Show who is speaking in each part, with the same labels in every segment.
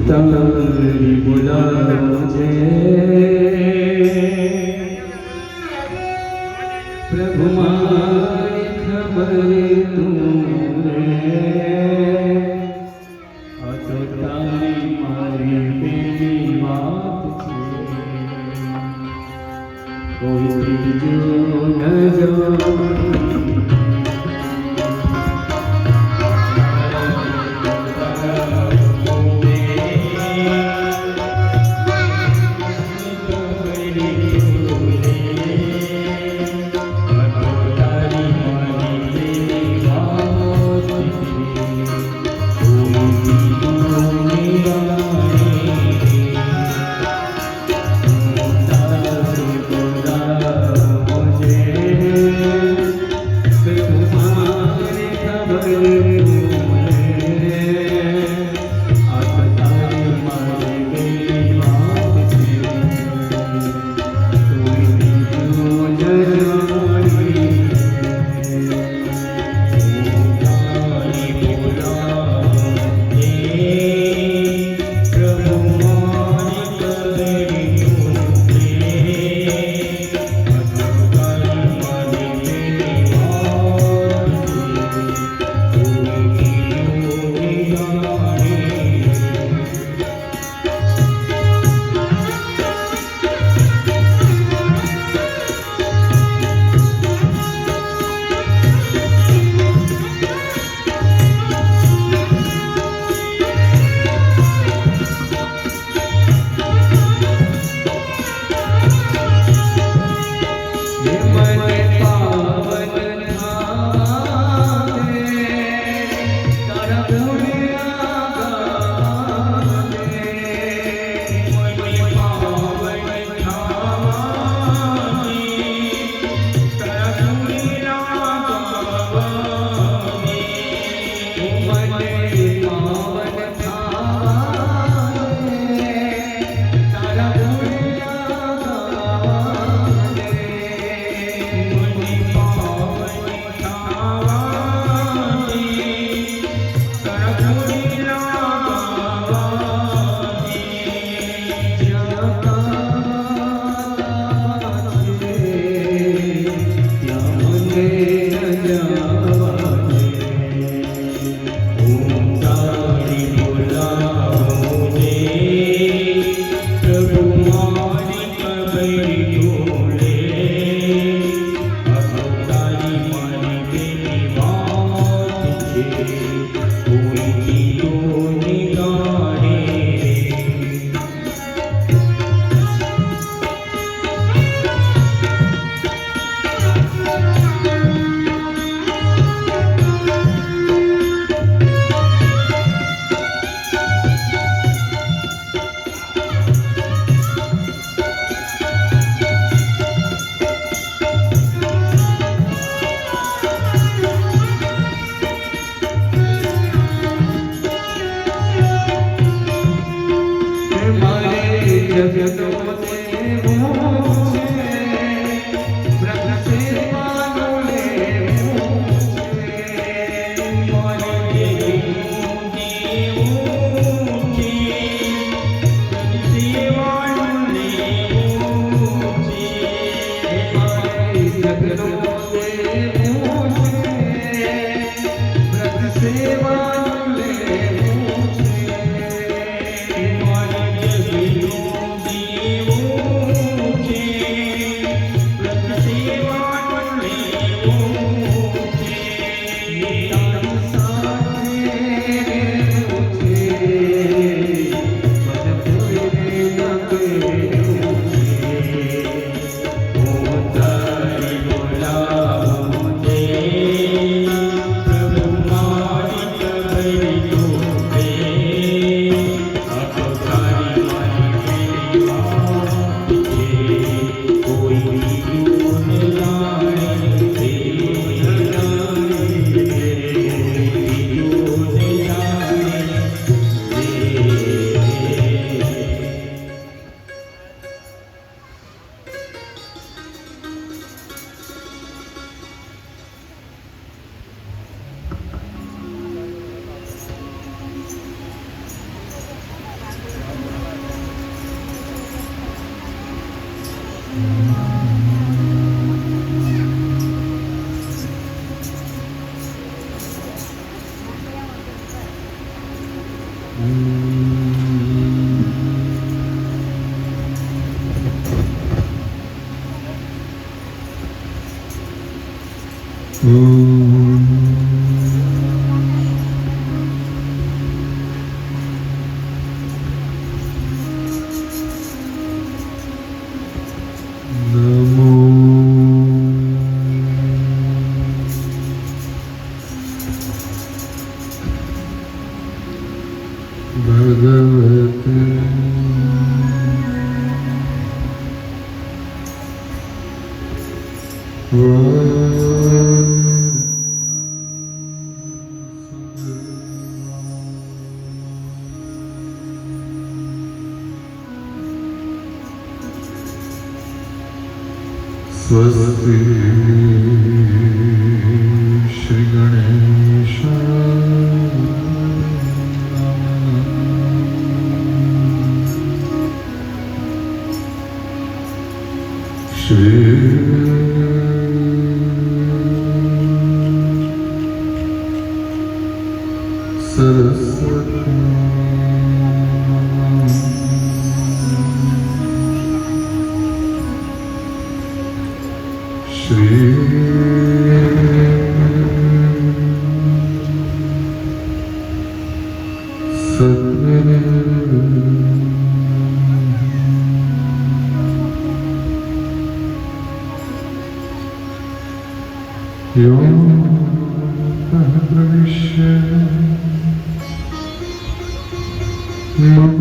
Speaker 1: તારી બોલાવજે પ્રભુ મારી ખબર તું રે આ તો તારી મારી બેની વાત છે કોઈ ત્રીજો ન જાણે
Speaker 2: स्वस्ति श्री गणेशाय श्री सरस्वती श्री यो प्रविश्य मम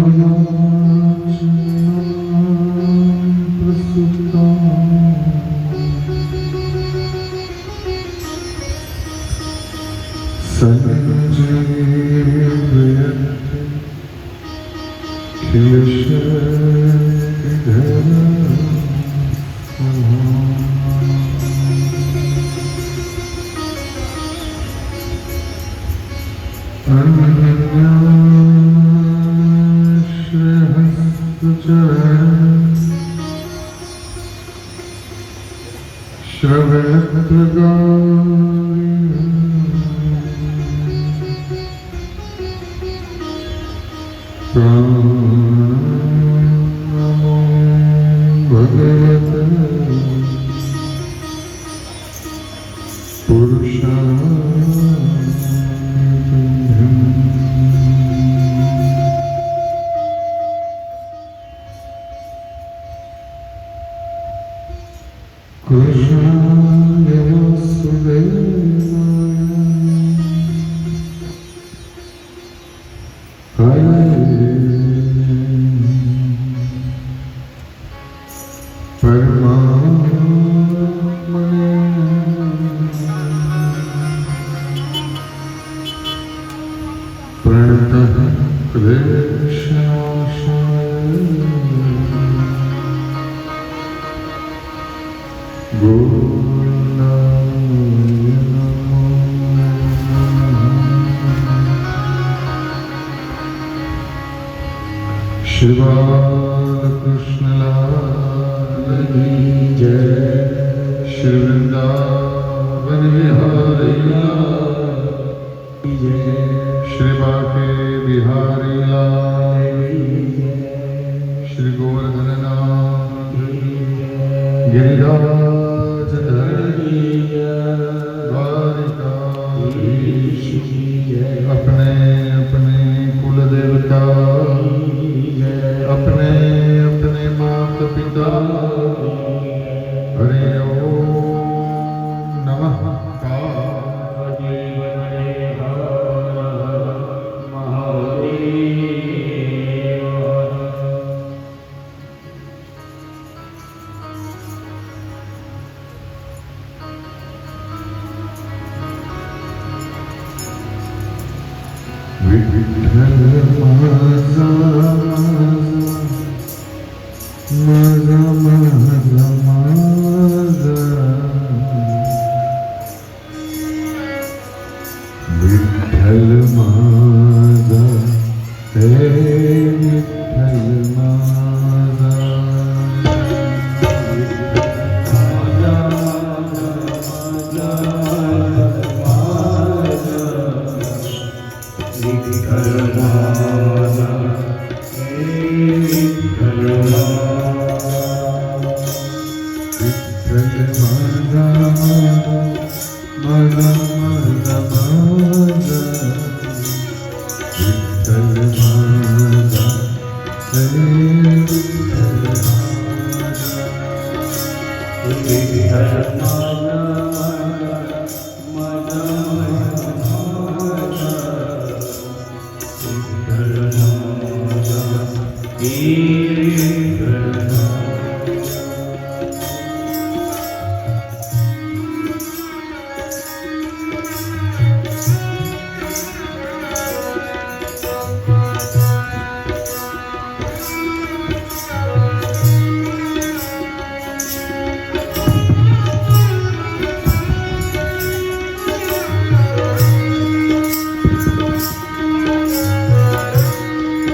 Speaker 2: श्री बालकृष्ण लाल की जय। श्री वृंदावन बिहारी लाल की जय। श्री बाके बिहारी लाल की जय। श्री गोवर्धन नाथ गिरिराज धरी द्वारिकाधीश की जय। अपने अपने कुल देवता अपने अपने माता पिता हरि ओम नमः विठ्ठल माझा माझा माझा माझा विठ्ठल माझा हे विठ्ठल माझा
Speaker 1: विठ्ठल माझा हे विठ्ठल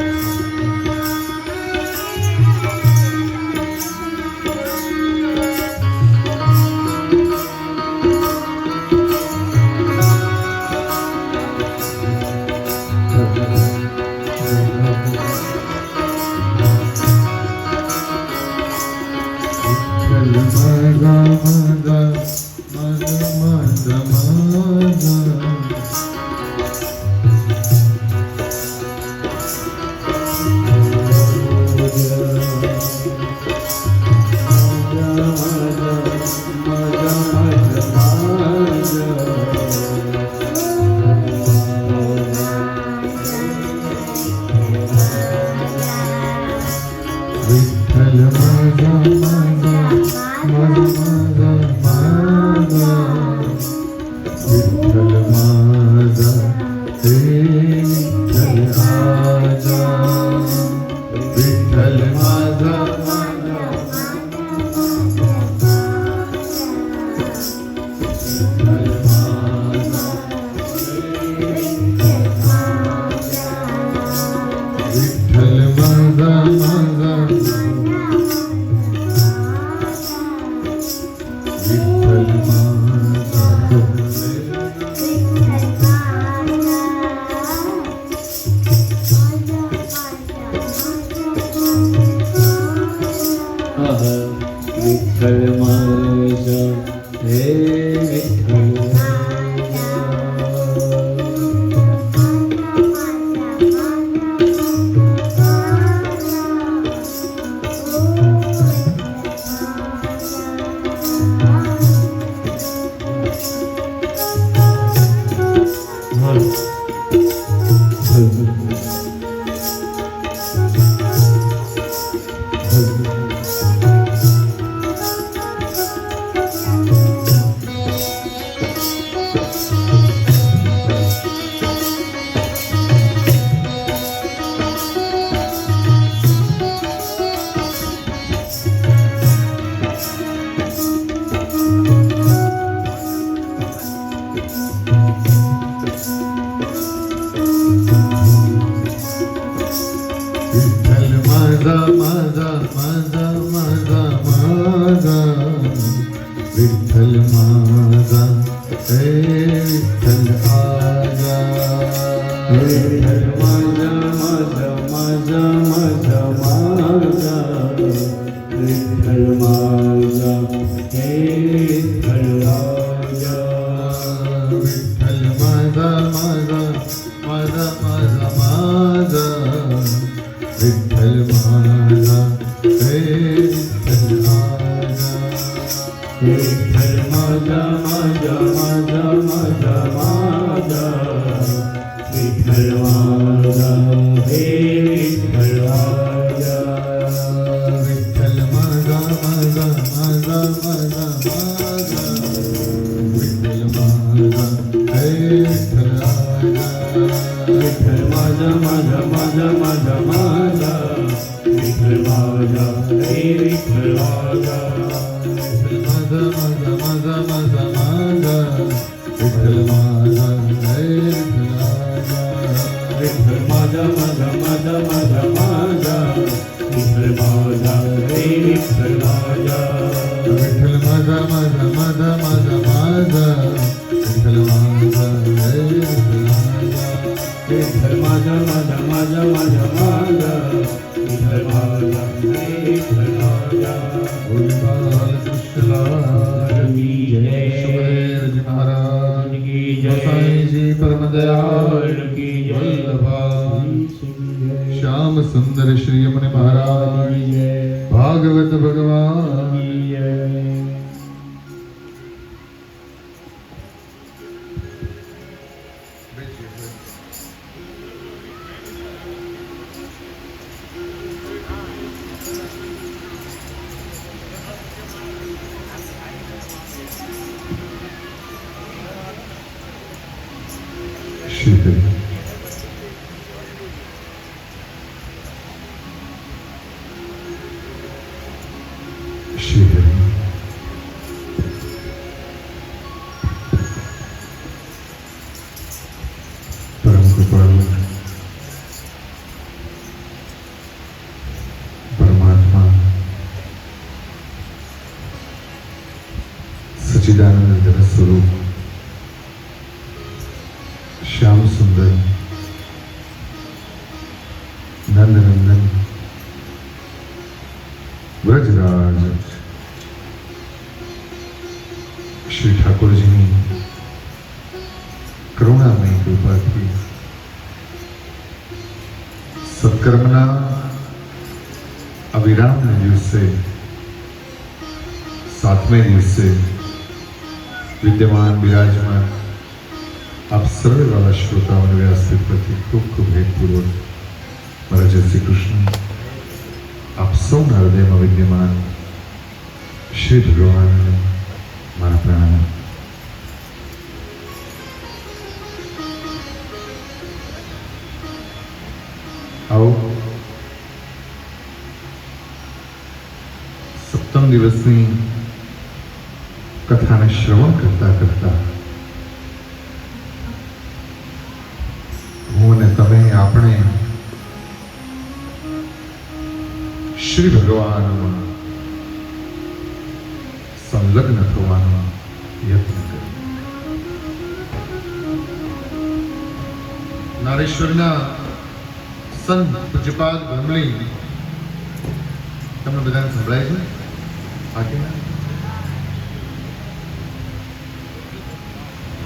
Speaker 1: विठ्ठल माझा हे विठ्ठल आजा विठ्ठल माझा माझा माझा माझा माझा विठ्ठल माझा हे विठ्ठल आजा विठ्ठल माझा माझा माझा माझा माझा विठ्ठल माझा हे विठ्ठल आजा विठ्ठल माझा माझा माझा माझा माझा विठ्ठल माझा हे विठ्ठल आजा विठ्ठल माझा माझा माझा माझा माझा विठ्ठल माझा हे विठ्ठल आजा विठ्ठल माझा माझा माझा माझा माझा विठ्ठल माझा हे विठ्ठल आजा माझा माझा माझा माझा माझा विठ्ठल माझा हे विठ्ठल आजा विठ्ठल माझा माझा माझा माझा माझा विठ्ठल माझा हे विठ्ठल आजा विठ्ठल माझा माझा माझा माझा माझा विठ्ठल माझा हे विठ्ठल आजा विठ्ठल माझा माझा माझा माझा माझा विठ्ठल माझा हे विठ्ठल आजा
Speaker 2: ભોલેલાલ કૃષ્ણલાલ
Speaker 1: કી જય.
Speaker 2: સુખદેવજી મહારાજ
Speaker 1: કી જય.
Speaker 2: ગોસાઈજી પરમ દયાળ
Speaker 1: કી જય.
Speaker 2: વલ્લભા શ્યામ સુંદર શ્રી યમુને મહારાજ
Speaker 1: જય.
Speaker 2: ભાગવત ભગવાન
Speaker 1: કી જય.
Speaker 2: શ્રી હરિ. શ્રી હરિ. પરમ કૃપાળુ પરમાત્મા સચ્ચિદાનંદ ઘન સ્વરૂપ શ્યામ સુંદર નંદનંદન વ્રજરાજ શ્રી ઠાકોરજીની કરુણામય કૃપાથી સત્કર્મના અવિરામને દિવસે 7મે દિવસે વિદ્યમાન બિરાજમાન આપ સર્વે વાળા શ્રોતાઓને વ્યવસ્થિત પરથી ખૂબ ખૂબ હેતપૂર્વક મારા જય શ્રી કૃષ્ણ. આપ સૌના હૃદયમાં વિદ્યમાન શ્રી ભગવાનને મારા પ્રણામ. આવો 7મ દિવસની કથાને શ્રવણ કરતા કરતા હું અને તમે આપણે શ્રી ભગવાનમાં સંલગ્ન થવાનો યત્ન કરીએ. નારેશ્વરના સંત પૂજ્યપાદ બ્રહ્મલિંગ તમને બધાને સંભળાય છે? બાકી ના?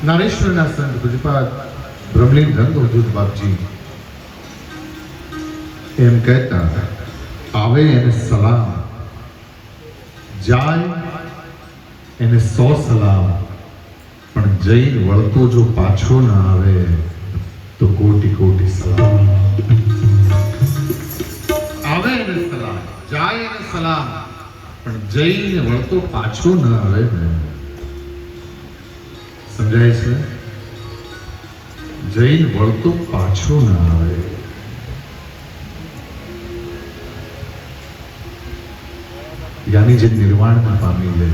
Speaker 2: નારેશ્વરના સંત પૂજ્યપાદ બ્રહ્મલિંગ રંગવજૂદ બાપજી એમ કહેતા, આવે એને સલામ, જાય એને 100 સલામ, પણ જઈને વળતો જો પાછો ના આવે તો કોટી કોટી સલામ. આવે એને સલામ, જાય એને સલામ, પણ જઈને વળતો પાછો ના આવે ને. સમજાય છે? જૈન વળતો પાછો ના આવે. યાની જે નિર્વાણમાં પામી લે.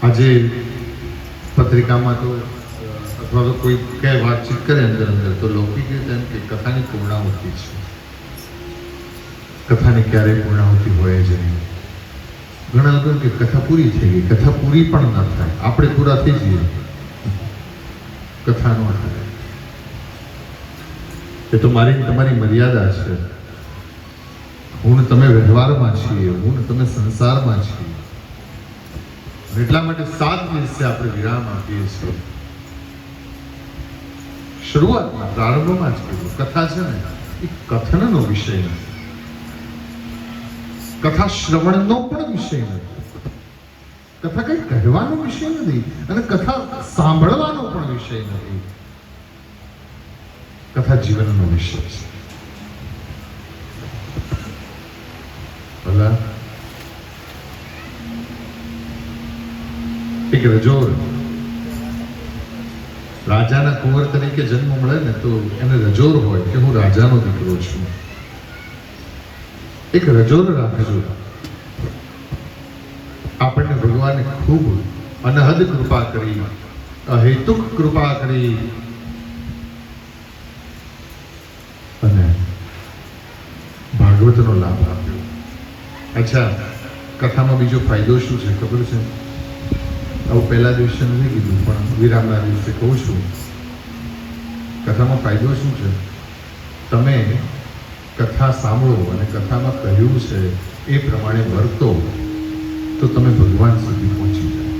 Speaker 2: આજે પત્રિકામાં તો અથવા તો કોઈ કઈ વાતચીત કરે અંદર અંદર તો લૌકિક રીતે એમ કે કથાની પૂર્ણાહુતિ છે. કથાની ક્યારેય પૂર્ણાહુતિ હોય જ નહીં. ઘણા લોકો કે કથા પૂરી થઈ ગઈ. કથા પૂરી પણ ના થાય. આપણે પૂરા થઈ જઈએ, કથા ન થાય. એ તો મારી તમારી મર્યાદા છે. હું ને તમે વ્યવહારમાં છીએ, હું ને તમે સંસારમાં છીએ. એટલા માટે 7 દિવસે આપણે વિરામ આપીએ છીએ. શરૂઆતમાં પ્રારંભમાં જ કીધું, કથા છે ને એ કથનનો વિષય નથી. કથા શ્રવણનો પણ વિષય નથી. કથા કઈ કહેવાનો વિષય નથી અને કથા સાંભળવાનો પણ વિષય નથી. કથા જીવનનો વિષય છે. ભલા એક રજોર રાજાના કુંવર તરીકે જન્મ મળે ને તો એને રજોર હોય કે હું રાજાનો દીકરો છું. એક રજોર રાખજો. આપણને ભગવાને ખૂબ અનહદ કૃપા કરી, અહેતુક કૃપા કરી અને ભાગવતનો લાભ આપ્યો. અચ્છા, કથામાં બીજો ફાયદો શું છે ખબર છે? આવું પહેલા દિવસે નથી કીધું પણ વિરામના દિવસે કહું છું. કથામાં ફાયદો શું છે? તમે કથા સાંભળો અને કથામાં કહ્યું છે એ પ્રમાણે વર્તો તો તમે ભગવાન સુધી પહોંચી જાઓ.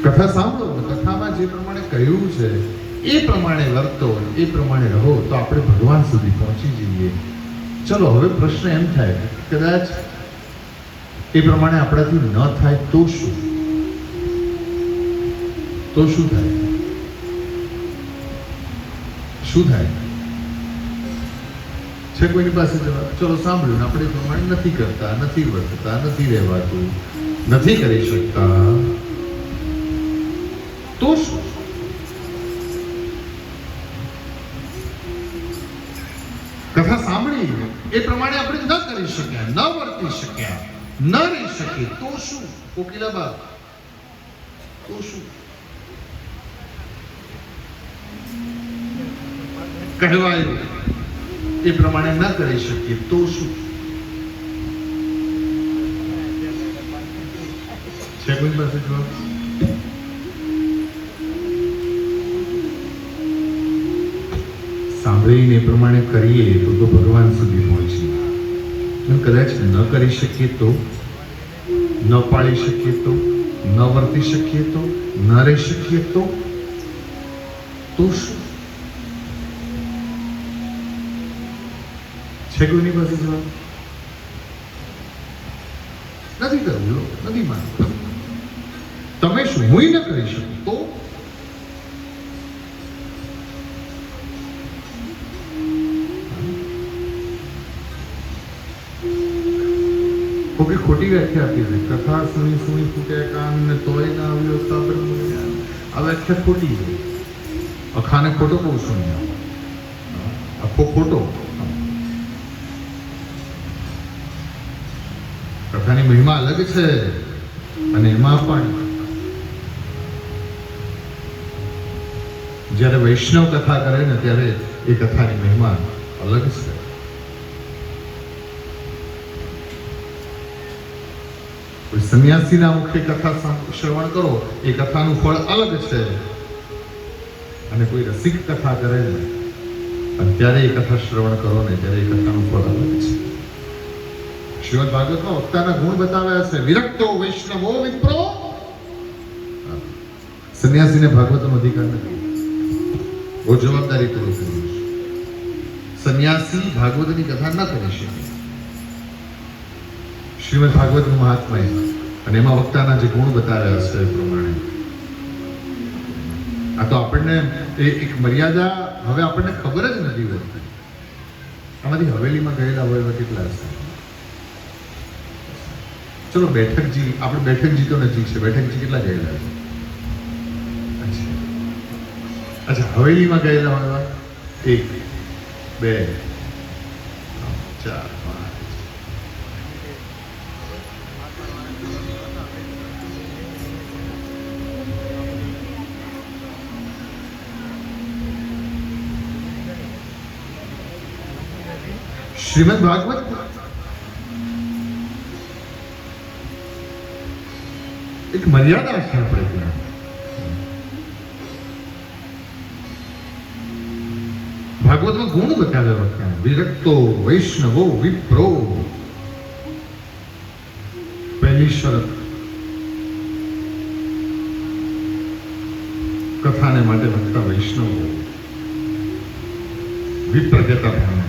Speaker 2: કથા સાંભળો અને કથામાં જે પ્રમાણે કહ્યું છે એ પ્રમાણે વર્તો, એ પ્રમાણે રહો તો આપણે ભગવાન સુધી પહોંચી જઈએ. ચલો હવે પ્રશ્ન એમ થાય કે કદાચ એ પ્રમાણે આપણાથી ન થાય તો શું? તો શું થાય? શું થાય? છે કોઈની પાસે જવાબ? ચલો સાંભળ્યું, આપણે એ પ્રમાણે નથી કરતા, નથી વર્તતા, નથી રહેવાતું, નથી કરી શકતા, તો શું? કથા સાંભળી એ પ્રમાણે આપણે ન કરી શક્યા, ન વર્તી શક્યા, ન રહી શકીએ તો શું? કોકિલાબા, તો શું? કહેવાયું એ પ્રમાણે ન કરી શકીએ તો શું? છે કોઈ પાસે જવાબ? સાંભળીને એ પ્રમાણે કરીએ તો ભગવાન સુધી પહોંચીએ. કદાચ ન કરી શકીએ તો, ન પાળી શકીએ તો, ન વર્તી શકીએ તો, ન રહી શકીએ તો શું? છે કોઈની પાસે જવાબ? નથી કરવું, નથી માનવું. તમે શું? હું ન કરી શકું તો? કોઈ ખોટી વ્યાખ્યા આપી છે. કથા સુની સુની ફૂટે કાન ને તોય ના આવ્યો કાબર મુનિયા. આ વ્યાખ્યા ખોટી છે. અખાને ખોટો કહું છું, આખો ખોટો. કથાની મહિમા અલગ છે અને એમાં પણ જ્યારે વૈષ્ણવ કથા કરે ને ત્યારે એ કથાની મહિમા અલગ છે. સંન્યાસીના મુખે કથા શ્રવણ કરો એ કથાનું ફળ અલગ છે અને કોઈ રસિક કથા કરે ને અને ત્યારે એ કથા શ્રવણ કરો ને ત્યારે એ કથાનું ફળ અલગ છે. શ્રીમદ ભાગવતમાં વક્તાના ગુણ બતાવ્યા છે. વિરક્તો વૈષ્ણવો વિપ્રો. સંન્યાસીને ભાગવતનો અધિકાર નથી. બહુ જવાબદારી પૂર્વક કર્યું છે. સંન્યાસી ભાગવતની કથા ન કરી શકે. શ્રીમદ ભાગવતનું મહાત્મય અને એમાં વક્તાના જે ગુણ બતાવ્યા છે એ પ્રમાણે આ તો આપણને એક મર્યાદા હવે આપણને ખબર જ નથી હોતી. આમાંથી હવેલીમાં ગયેલા હોય એવા કેટલા હશે? ચલો બેઠકજી, આપણે બેઠકજી તો નજીક છે. બેઠકજી કેટલા ગયેલા છે? અચ્છા, હવેલીમાં ગયેલા હોય 1 2 3 4 5. શ્રીમદ ભાગવત એક મર્યાદા છે આપણે ત્યાં. ભાગવતમાં ગુણ બતાવ્યા વખતે વિરક્તો વૈષ્ણવો વિપ્રો. પહેલી શરત કથાને માટે વક્તા વૈષ્ણવો. વિપ્ર કહેતા ભાવના.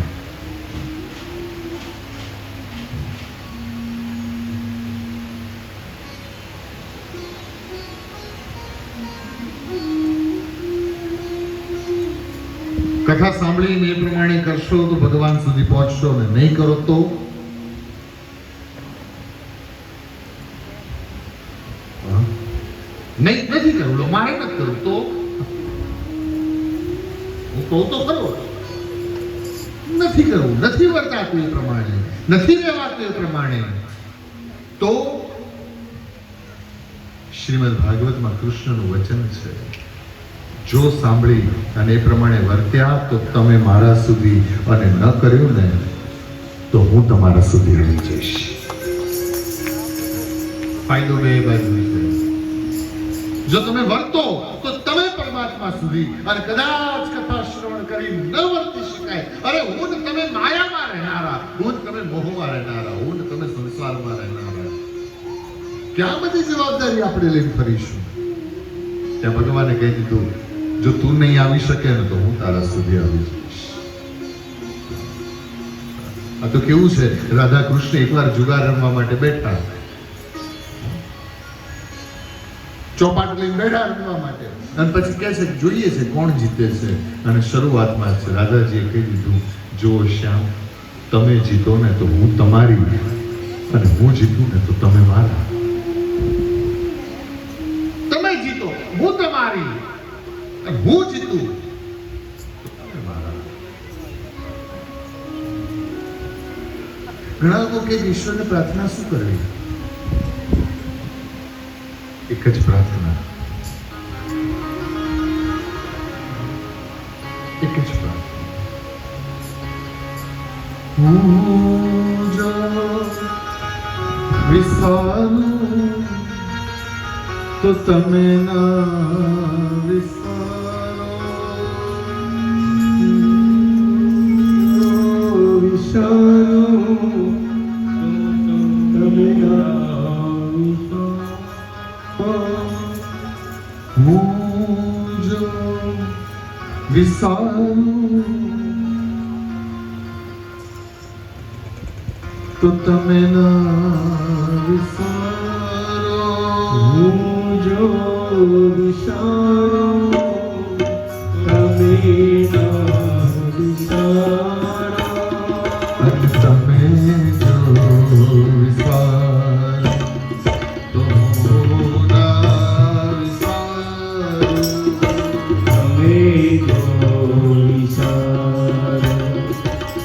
Speaker 2: કથા સાંભળીને એ પ્રમાણે કરશો તો ભગવાન સુધી પહોંચશો ને નહીં કરો તો નથી કરવું. મારે નથી કરવું તો હું કહું તો ખરો. નથી કરવું, નથી વર્તાતું એ પ્રમાણે, નથી રહેવાતું એ પ્રમાણે તો શ્રીમદ ભાગવતમાં કૃષ્ણનું વચન છે, જો સાંભળી અને એ પ્રમાણે વર્ત્યા તો તમે મારા સુધી, અને ન કર્યું ને તો હું તમારા સુધી આવી જઈશ. ફાયદો બે બાજુ છે. જો તમે વર્તો તો તમે પરમાત્મા સુધી, અને કદાચ કથા કરી ન વર્તી શકાય. અરે હું ને તમે માયામાં રહેનારા, હું ને તમે મોહમાં રહેનારા, હું ને તમે સંસારમાં રહેનારા, ક્યાં બધી જવાબદારી આપણે લઈને ફરીશું? ત્યાં ભગવાને કહી દીધું, જો તું નહીં આવી શકે ને તો હું તારા સુધી આવી જઈશ. આ તો કેવું છે, રાધા કૃષ્ણ એકવાર જુગાર રમવા માટે બેઠા, ચોપાટ લઈને બેઠા રમવા માટે, અને પછી કહે છે કે જોઈએ છે કોણ જીતે છે. અને શરૂઆતમાં જ રાધાજીએ કહી દીધું, જો શ્યામ, તમે જીતો ને તો હું તમારી, અને હું જીતું ને તો તમે મારા. તમે જીતો હું તમારી, અને હું જીતું તો તમે મારા. ઘણા લોકો કે ઈશ્વરને પ્રાર્થના શું કરવી? એક જ પ્રાર્થના, એક જ પ્રાર્થના. હું જો વિસારું તો તમે ના વિસારો, વિસારું તમે ના વિસારો. હું જો વિસારું તો તમે ના વિસારો, હું જો વિસારું તમે ના વિસારો, અને તમે જો વિસારો તો હું ના વિસારું, તમે જો વિસારો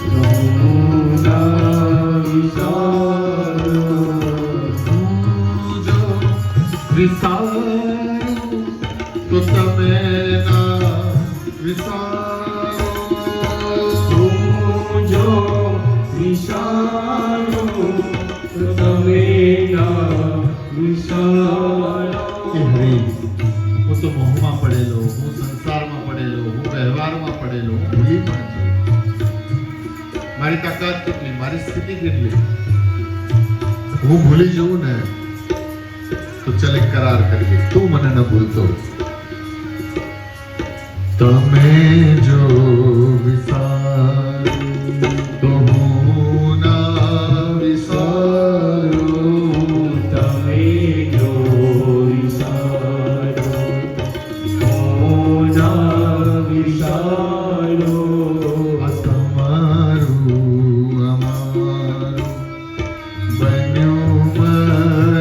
Speaker 2: તો હું ના વિસારું, હું જો વિસારું તો તમે ના વિસારો, હું જો વિસારું તો તમે ના વિસારો. હું તો મોહમાં પડેલો, હું સંસારમાં પડેલો, હું વ્યવહારમાં પડેલો, હું ભૂલી પણ છું. મારી તાકાત કેટલી, મારી સ્થિતિ કેટલી, હું ભૂલી જઉં ને તો ચાલ એક કરાર કરીએ, તું મને ન ભૂલતો. તમે જો વિસારો તો હું ના વિસારું, તમે જો વિસારો હું ના વિસારું. આ તમારું અમારું બન્યું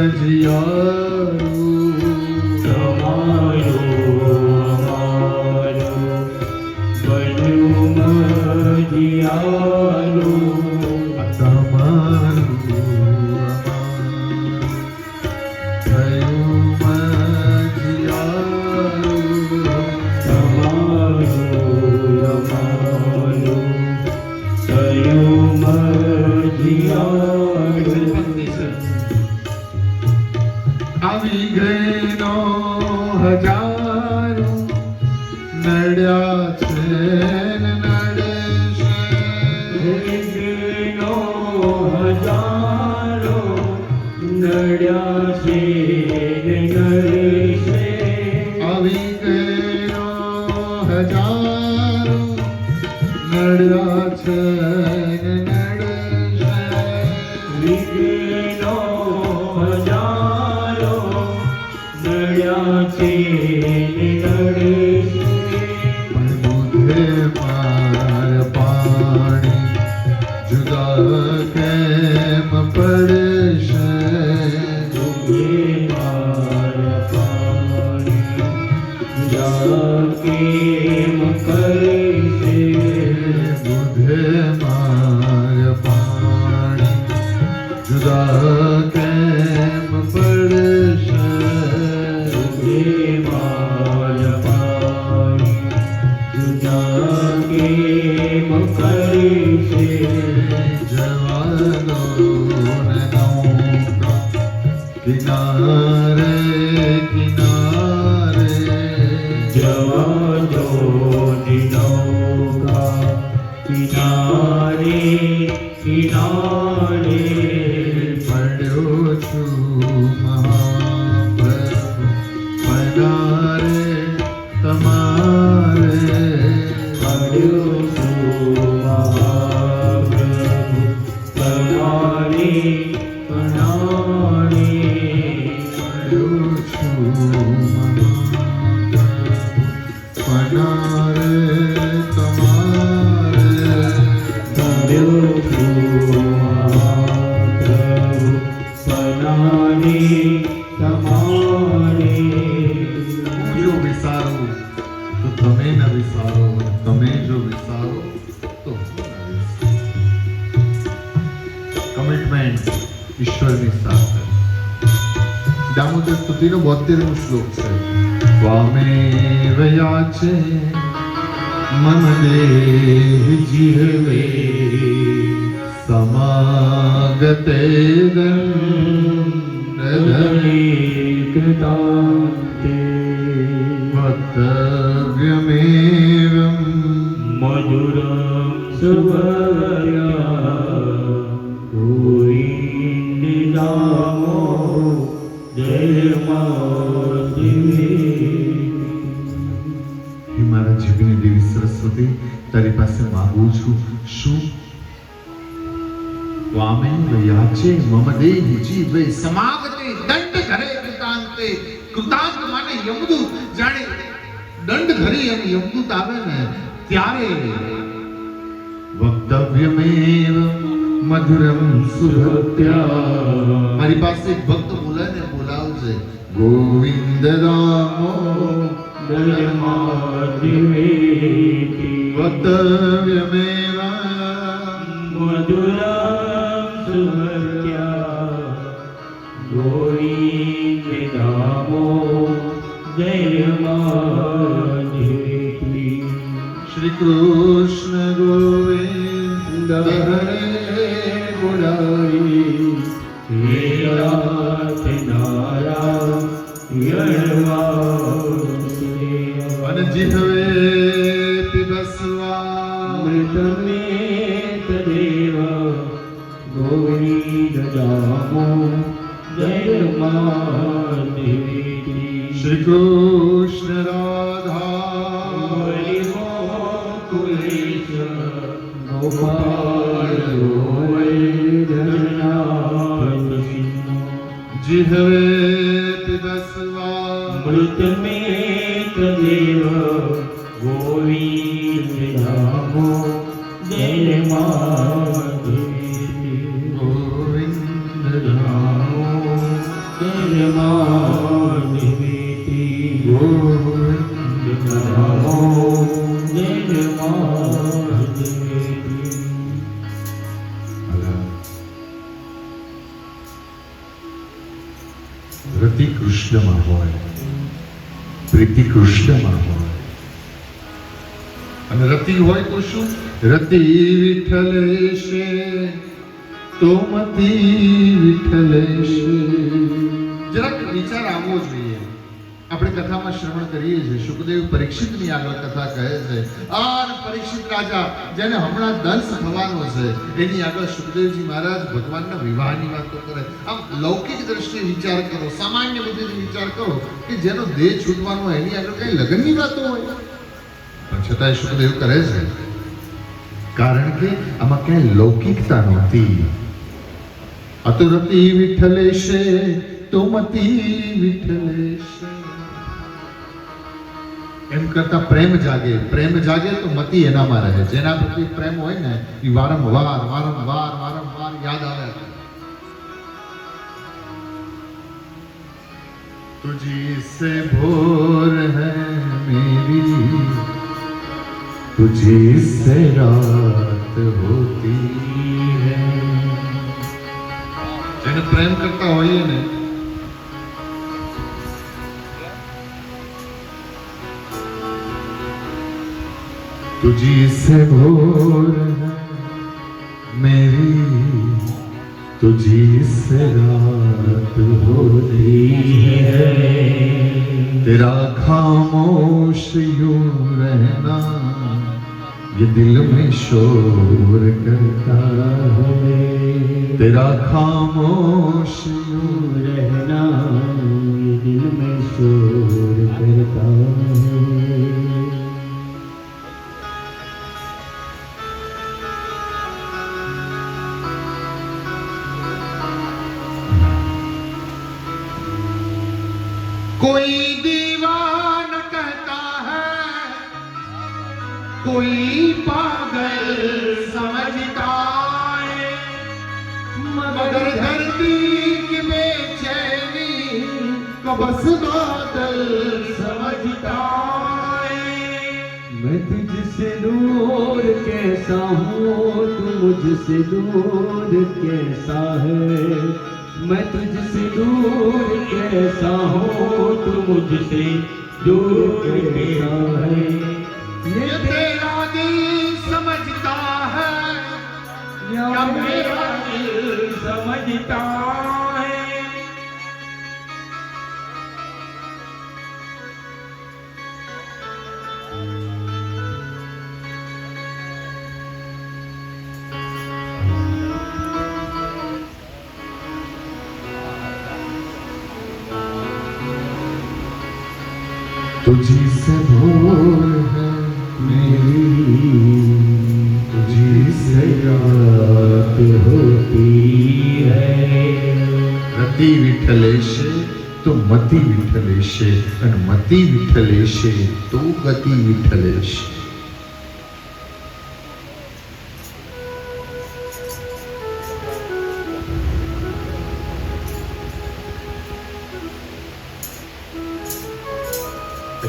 Speaker 2: મજિયારું, તમારું અમારું બન્યું મજિયારું. આ તમારું અમારું થયું મજિયારું, તમારું અમારું થયું મજિયારું. આવી ગયેલો હજારો નડ્યા છે ને નડશે, આવી ગયેલો હજારો નડ્યા છે ને નડશે, આવી ગયેલો હજારો નડ્યા છે ને નડશે, આવી ગયેલો હજારો નડ્યા છે ને નડશે. પણ બુધે માર પાણી જુદા કેમ પડશે, બુધે માર પાણી જુદા કેમ કરશે, બુધે માર પાણી જુદા કેમ પડશે, બુધે માર પાણી જુદા કેમ કરશે. જવાનો ને નૌકા કિનારે કિનારે, જવાનો ને નૌકા
Speaker 1: પાડ્યો છું મહાપ્રભુ તમારી કણાણી.
Speaker 2: પાડ્યો છું પનારે તમારે.
Speaker 1: પાડ્યો છું મહાપ્રભુ કણાણી તમારી.
Speaker 2: હું જો વિચારું તો તમે ન વિચારો, તમે જો વિચારો તો કમિટમેન્ટ ઈશ્વરની સાથે. દામોદર સ્તુતિનો 72મો શ્લોક છે. ત્વામેવ યાચે મમ દેહ જીવે સમાગતે
Speaker 1: દંડધનિકતાંતે
Speaker 2: વક્તવ્યમેવં
Speaker 1: મધુરં સુભર્યા ગોવિંદનામો
Speaker 2: હે મારા જીવની દેવી સરસ્વતી, તારી પાસે માંગુ છું. શું? ત્વામેવ યાચે મમ દેહી જીવે સમાગતે દંડ ધરે કૃતાંતે. કૃતાંત માને યમદૂત. જાણે દંડ ધરી અને યમદૂત આવે ને ત્યારે વક્તવ્યમેવ મધુરમ સુભક્ત્યા. મારી પાસે એક ભક્ત બોલાને બોલાવશે. ગોવિંદ રામો
Speaker 1: દલમાદિવેતિ
Speaker 2: વક્તવ્યમેવ
Speaker 1: મધુરં સુભક્ત્યા ગોવિંદનામો દલમાદિવેતિ.
Speaker 2: શ્રી કૃષ્ણ ગોવિંદ હરે
Speaker 1: મુરારી હે નાથ નારાયણ.
Speaker 2: અને જીહવે પીબસ્વા
Speaker 1: મૃતમે તદેવ ગોવિંદ દામો દયમાદેવી.
Speaker 2: શ્રી કૃષ્ણ રાધા
Speaker 1: ગોકુલેશ ગોપાલ ગોવર્ધનનાથ સિંહ.
Speaker 2: જીહવે પીબસ્વા
Speaker 1: મૃતમે તદેવ ગોવિંદ દામો દયમાદેવી.
Speaker 2: ગોવિંદ રામો
Speaker 1: દયમાદેવી.
Speaker 2: ગોવિંદ રામો. રતિ કૃષ્ણમાં હોય, પ્રીતિ કૃષ્ણમાં હોય. અને રતિ હોય તો શું? રતિ વિઠ્ઠલેશે તો મતી વિઠ્ઠલેશે. જરાક વિચાર આવવો જોઈએ. આપણે કથામાં શ્રવણ કરીએ છીએ સુખદેવ પરીક્ષિતની આગળ કથા કહે છે. આ પરીક્ષિત રાજા જેને હમણાં દંશ થવાનો છે એની આગળ સુખદેવજી મહારાજ ભગવાનના વિવાહની વાતો કરે. આમ લૌકિક દ્રષ્ટિએ વિચાર કરો, સામાન્ય બુદ્ધિથી વિચાર કરો કે જેનો દેહ છૂટવાનો હોય એની આગળ કઈ લગ્નની વાતો હોય. પણ છતાંય સુખદેવ કરે છે કારણ કે આમાં ક્યાંય લૌકિકતા નહોતી. અતુરતી વિઠ્ઠલેશે તો મતી વિઠ્ઠલેશે. એમ કરતા પ્રેમ જાગે. પ્રેમ જાગે તો મતિ એનામાં રહે. જેના પ્રતિ પ્રેમ હોય ને એ વારંવાર વારંવાર વારંવાર યાદ આવે. तुझी से भोर है मेरी, तुझी से रात होती है. જેને પ્રેમ કરતા હોઈએ ને तुझी से भोर है मेरी, तुझी से रात होती है. तेरा खामोश यूं रहना ये दिल में शोर करता है. तेरा खामोश यूं
Speaker 1: रहना ये दिल में शोर करता है.
Speaker 3: कोई दीवान कहता है, कोई पागल समझता है, मगर धरती की बेचैनी को बस बादल समझता है।
Speaker 1: मैं तुझसे दूर कैसा हूँ, तू मुझसे दूर कैसा है। मैं तुझसे दूर कैसा हूँ, तू मुझसे दूर कैसा है।
Speaker 3: ये तेरा दिल समझता है या मेरा दिल समझता है।
Speaker 2: तुझी से भोर है मेरी, तुझी से
Speaker 1: रात होती है।
Speaker 2: रति विठलेशे तो मति विठलेशे, અને મતિ વિઠલેશે તો ગતિ વિઠલેશે.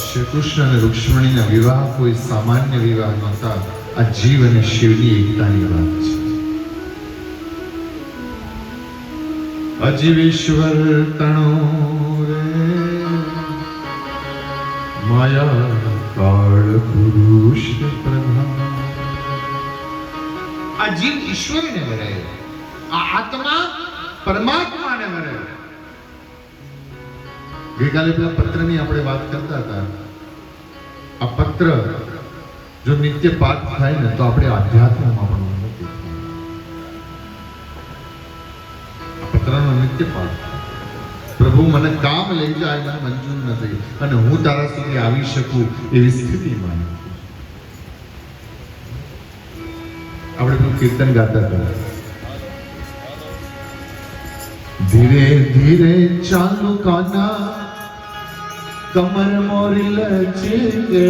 Speaker 2: શ્રી કૃષ્ણ અને રૂક્ષ્મણીના વિવાહ કોઈ સામાન્ય વિવાહ નહોતા. આ જીવ અને શિવની એકતાની વાત છે. અજીવેશ્વર તણો રે માયા કાળ પુરુષ પ્રધાન.
Speaker 3: આ જીવ ઈશ્વરને વરે, આ આત્મા પરમાત્માને વરે.
Speaker 2: ગઈકાલે પેલા પત્રની આપણે વાત કરતા હતા. આ પત્ર જો નિત્ય પાઠ થાય ને તો આપણે આધ્યાત્મમાં પણ ઉન્નતિ થાય. આ પત્રનો નિત્ય પાઠ, પ્રભુ મને કામ લઈ જાય મને મંજૂર નથી અને હું તારા સુધી આવી શકું એવી સ્થિતિમાં નથી. આપણે પેલું કીર્તન ગાતા હતા, ધીરે ધીરે ચાલુ કાના કમર મોરી લચકે.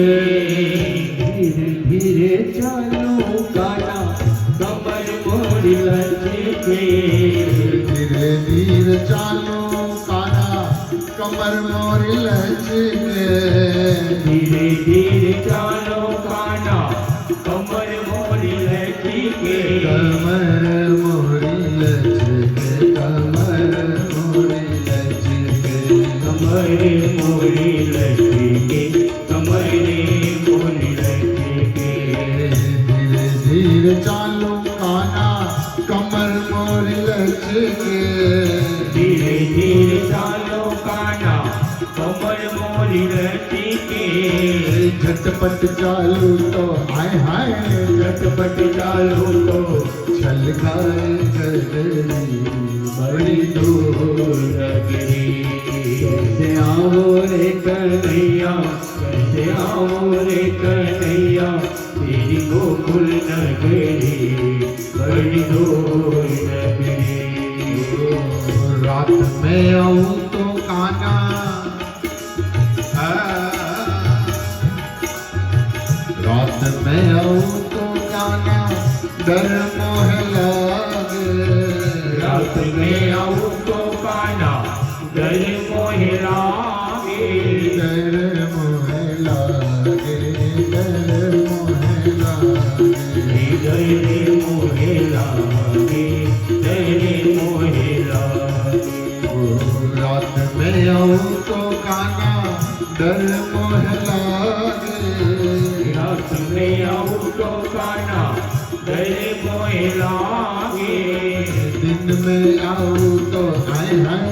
Speaker 1: धीरे धीरे चलो काना कमर मोरी लचके.
Speaker 2: ધીરે ધીરે ચાલો કાના કમર મોરી લચકે.
Speaker 1: धीरे धीरे चलो काना कमर मोरी लचके.
Speaker 2: કમર મોરી લચકે, કમર મોરી લચકે.
Speaker 1: कमरे मोरी लचके, कमरे मोरी लचके.
Speaker 2: ધીરે ધીરે ચાલો કાના કમર મોરી લચકે.
Speaker 1: धीरे धीरे चलो काना कमर मोरी लचके.
Speaker 2: झटपट चालू તો હાય હાય,
Speaker 1: झटपट चालो तो
Speaker 2: છલકાય ગગડી
Speaker 1: बड़ी दूर नगरी. कैसे आओ रे कन्हैया, कैसे आओ रे कन्हैया, तेरी गोकुल नगरी बड़ी दूर नगरी.
Speaker 2: रात में आऊं तो काना, रात में आऊं तो काना डर मोह लागे.
Speaker 1: रात में आओ तो काना डर मोहे लागे.
Speaker 2: डर मोह लागे, डर मोह लागे.
Speaker 1: डरे मोहे लागे, डरे मोहे लागे.
Speaker 2: रात में आऊं तो काना डर मोह लागे.
Speaker 1: रात में आओ तो काना डरे मोहे लागे.
Speaker 2: दिन में आऊं तो हाय हाय,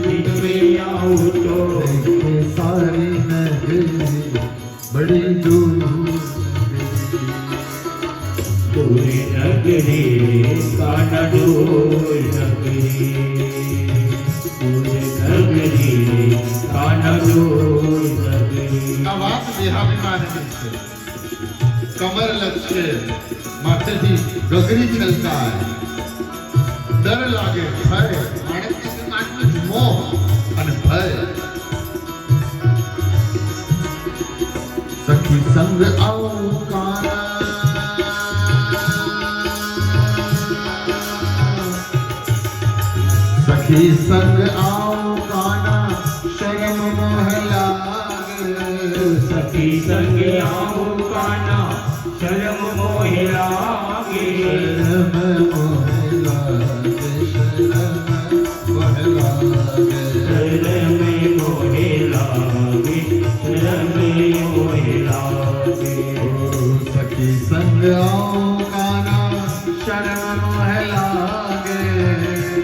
Speaker 1: दिन में आओ तो
Speaker 2: देखे सारी नगरी बड़ी दूर.
Speaker 1: दूर नगरी काना दूर नगरी. दूर नगरी काना दूर नगरी.
Speaker 3: આ વાત દેહાભિમાનની છે. કમર લચકે, માથેથી ગગડી છલકાય, ડર લાગે, ભય. માણસની આત્મ મોહ અને ભય સખી સંગ આવકારા સખી સંગ આવકારા શરમ મોહ લાગે
Speaker 1: સખી સંગે આવું કાના શરમ મોહે લાગે
Speaker 3: શરમ મોહ લાગે શરમ મોહ લાગે
Speaker 1: શરમે મોહે લાગે શરમે મોહે લાગે
Speaker 3: સખી સંગ આવકારા શરમ મોહ લાગે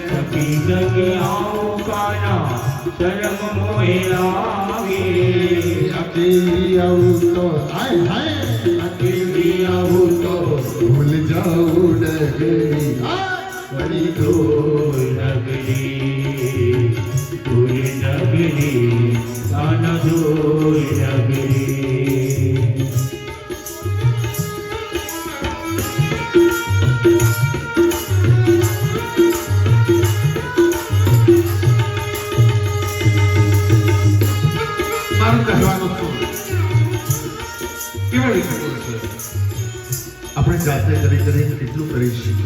Speaker 1: સખી સંગે આવું કાના શરમ મોહે લાગે
Speaker 3: અકેલી આવું તો હાય હાય
Speaker 1: અકેલી આવું તો
Speaker 3: ભૂલ જાઉં ડગરી
Speaker 1: બડી દૂર નગરી દૂર નગરી નાના દૂર નગરી
Speaker 3: મારું કહેવાનું શું કેવળ એટલું છે આપણે જાતે કરી કરીને કેટલું કરીશું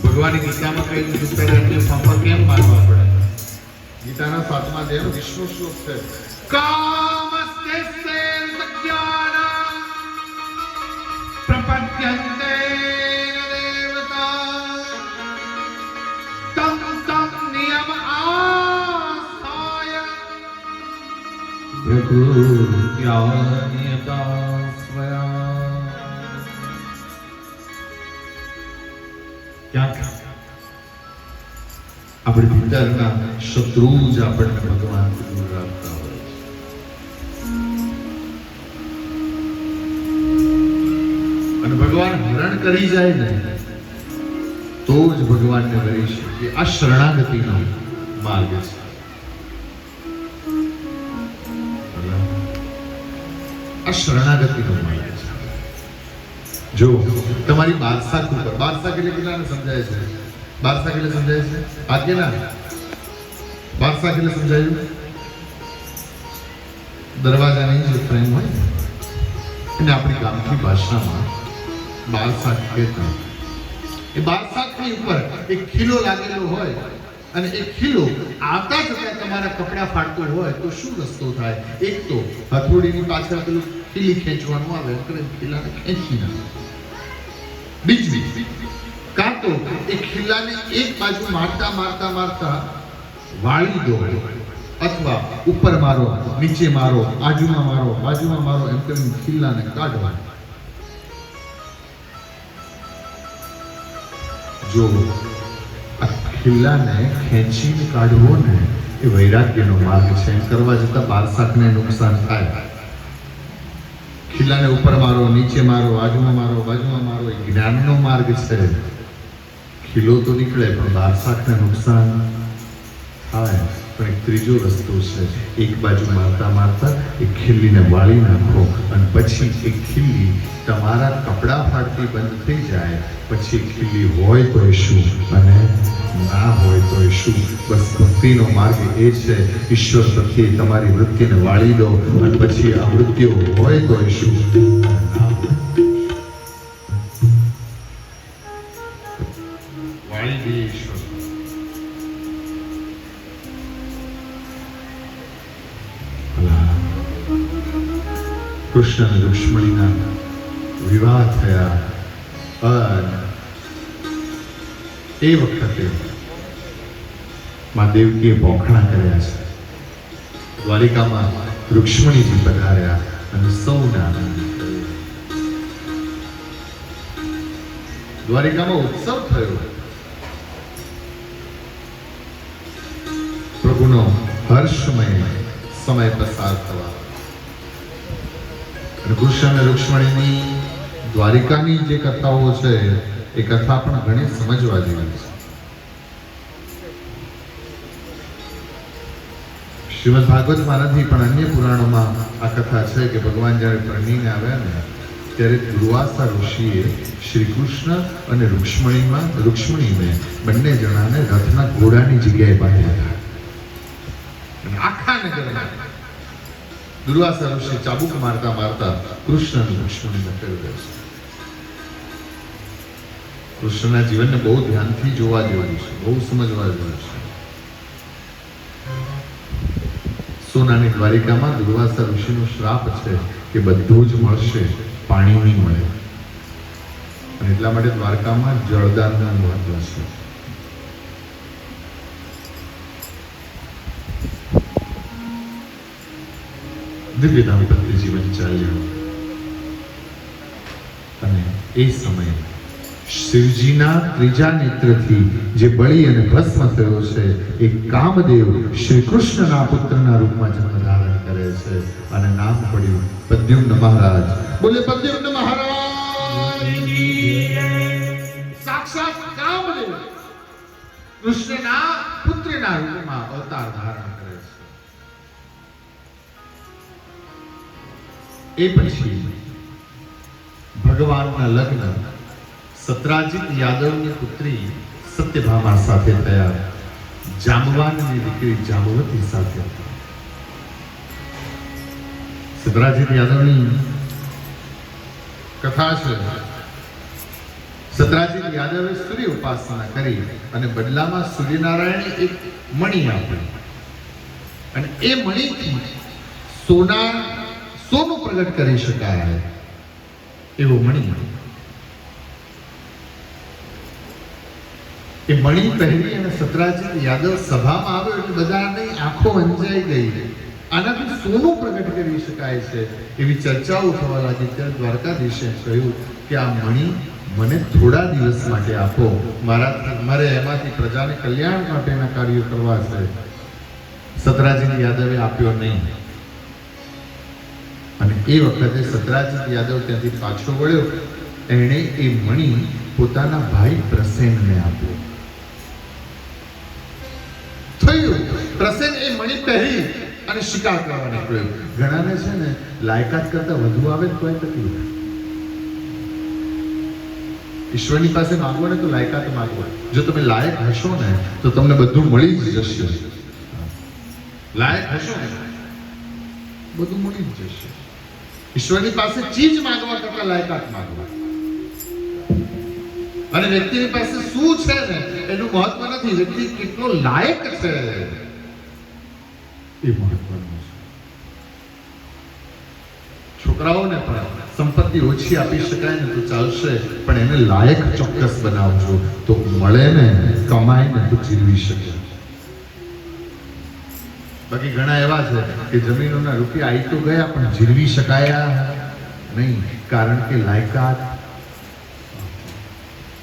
Speaker 3: ભગવાનની ગીતામાં કહી દીધું પહેલા એટલે ફાંફા કેમ મારવા પડે ગીતાના 7મા અધ્યાયનો વિષ્ણુ શ્લોક છે કામસ્તે સજ્ઞાના પ્રપદ્યન્તે દેવતા તમ તમ નિયમ આસ્થાય પ્રકૃત્યાન્યતા સ્વયા ક્યાંક આપણે ભીતરના શત્રુ જ આપણને ભગવાનથી દૂર રાખતા હોય છે અને ભગવાન હરણ કરી જાય ને તો જ ભગવાનને કરી શકીએ આ શરણાગતિનો માર્ગ છે આ શરણાગતિનો માર્ગ છે જો તમારી બાદશાહ ઉપર બાદશાહ એટલે કેટલાને સમજાય છે બાદશાહ એટલે સમજાય છે આજ્ઞા બાદશાહ એટલે સમજાયું દરવાજાની જે ફ્રેમ હોય ને એને આપણી ગામઠી ભાષામાં બાદશાહ કહેતા એ બાદશાહની ઉપર એક ખીલો લાગેલો હોય અને એ ખીલો આવતા જતા તમારા કપડા ફાટતું હોય તો શું રસ્તો થાય એક તો હથોડીની પાછળ પેલું ખીલી ખેંચવાનું આવે એટલે ખીલાને ખેંચી નાખે બીજું કાં તો એ ખીલાને એક બાજુ મારતા મારતા મારતા વાળી દો અથવા ઉપર મારો નીચે મારો બાજુમાં મારો એમ કરીને ખીલાને કાઢવા જો આ ખીલાને ખેંચીને કાઢવો ને એ વૈરાગ્યનો માર્ગ છે એમ કરવા જતાં બારસાકને નુકસાન થાય ખીલાને ઉપર મારો નીચે મારો બાજુમાં મારો એ જ્ઞાનનો માર્ગ છે ખીલો તો નીકળે પણ બારસાકને નુકસાન થાય પણ એક ત્રીજો રસ્તો છે એક બાજુ મારતા એ ખીલીને વાળી નાખો અને પછી એ ખીલી તમારા કપડાં ફાટતી બંધ થઈ જાય પછી ખીલી હોય તો શું અને ના હોય તો શું બસ ભક્તિનો માર્ગ એ છે ઈશ્વર પ્રત્યે તમારી વૃત્તિને વાળી દો અને પછી આ વૃત્તિઓ હોય તો શું વાળી દઈએ ઈશ્વર કૃષ્ણ અને રુક્ષ્મણીના વિવાહ થયા અને એ વખતે મા દેવકીએ પોખણા કર્યા છે દ્વારિકામાં રુક્ષ્મણીજી પધાર્યા અને સૌને આનંદ થયો દ્વારિકામાં ઉત્સવ થયો પ્રભુનો હર્ષમય સમય પસાર થવા કૃષ્ણ અને રુક્ષ્મણીની દ્વારિકાની જે કથાઓ છે એ કથા પણ ઘણી સમજવા જેવી છે શ્રીમદ ભાગવતમાં નથી પણ અન્ય પુરાણોમાં આ કથા છે કે ભગવાન જ્યારે પરણીને આવ્યા ને ત્યારે દુર્વાસા ઋષિએ શ્રી કૃષ્ણ અને રૂક્ષ્મણીને બંને જણાને રથના ઘોડાની જગ્યાએ બાંધ્યા હતા આખા નગરમાં દુર્વાસા ઋષિ ચાબુક મારતા મારતા કૃષ્ણની લક્ષ્મણને નકેલ દે છે. કૃષ્ણના જીવનને બહુ ધ્યાનથી જોવા જેવું છે, બહુ સમજવા જેવું છે. સોનાની દ્વારિકામાં દુર્વાસા ઋષિનો શ્રાપ છે કે બધું જ મળશે, પાણી નહીં મળે. અને એટલા માટે દ્વારકામાં જળદાનનું મહત્વ છે. દિવ્ય દાંપત્ય જીવન ચાલ્યું અને એ સમયે શિવજીના ત્રીજા નેત્રથી જે બળી અને ભસ્મ થયો છે એ કામદેવ શ્રી કૃષ્ણના પુત્રના રૂપમાં જન્મ ધારણ કરે છે અને નામ પડ્યું પ્રદ્યુમ્ન મહારાજ. બોલે પ્રદ્યુમ્ન મહારાજ. સાક્ષાત કામદેવ કૃષ્ણના પુત્રના રૂપમાં અવતાર ધારણ કરે છે. એ પછી ભગવાનના લગ્ન સત્રાજીત યાદવની પુત્રી સત્યભામા સાથે થયા. જાંબવાનની દીકરી જાંબવતી સાથે. સત્રાજીત યાદવની કથા છે. સત્રાજીત યાદવે સૂર્ય ઉપાસના કરી અને બદલામાં સૂર્યનારાયણે એક મણી આપી અને એ મણીથી સોનું પ્રગટ કરી શકાય એવો મણી. એ મણી પહેરી અને સત્રાજીત યાદવ સભામાં આવ્યો એટલે બધાની આંખો અંજાઈ ગઈ. આનાથી સોનું પ્રગટ કરી શકાય છે એવી ચર્ચાઓ થવા લાગી. ત્યારે દ્વારકાધીશે કહ્યું કે આ મણી મને થોડા દિવસ માટે આપો, મારે એમાંથી પ્રજાને કલ્યાણ માટેના કાર્યો કરવા છે. સત્રાજીત યાદવે આપ્યો નહીં અને એ વખતે સત્રાજીત યાદવ ત્યાંથી પાછો વળ્યો. એણે એ મણી પોતાના ભાઈ પ્રસેનને આપ્યો. થયું પ્રસેન એ મણી પહેરી અને શિકાર કરવા નીકળ્યો. ઘણાને છે ને લાયકાત કરતા વધુ આવે તો તકલીફ. ઈશ્વરની પાસે માંગો ને તો લાયકાત માંગો. જો તમે લાયક હશો ને તો તમને બધું મળી જ જશે. લાયક હશો ને બધું મળી જ જશે. ઈશ્વરની પાસે ચીજ માંગવા કરતા લાયકાત માંગવા. અને વ્યક્તિની પાસે શું છે ને એનું મહત્વ નથી, વ્યક્તિ કેટલો લાયક છે એ મહત્વનું છે. છોકરાઓને પણ સંપત્તિ ઓછી આપી શકાય ને તો ચાલશે, પણ એને લાયક ચોક્કસ બનાવજો તો મળે ને, કમાઈને તો જીરવી શકે. બાકી ઘણા એવા છે કે જમીનોના રૂપિયા આવી તો ગયા પણ જીરવી શકાયા નહીં, કારણ કે લાયકાત.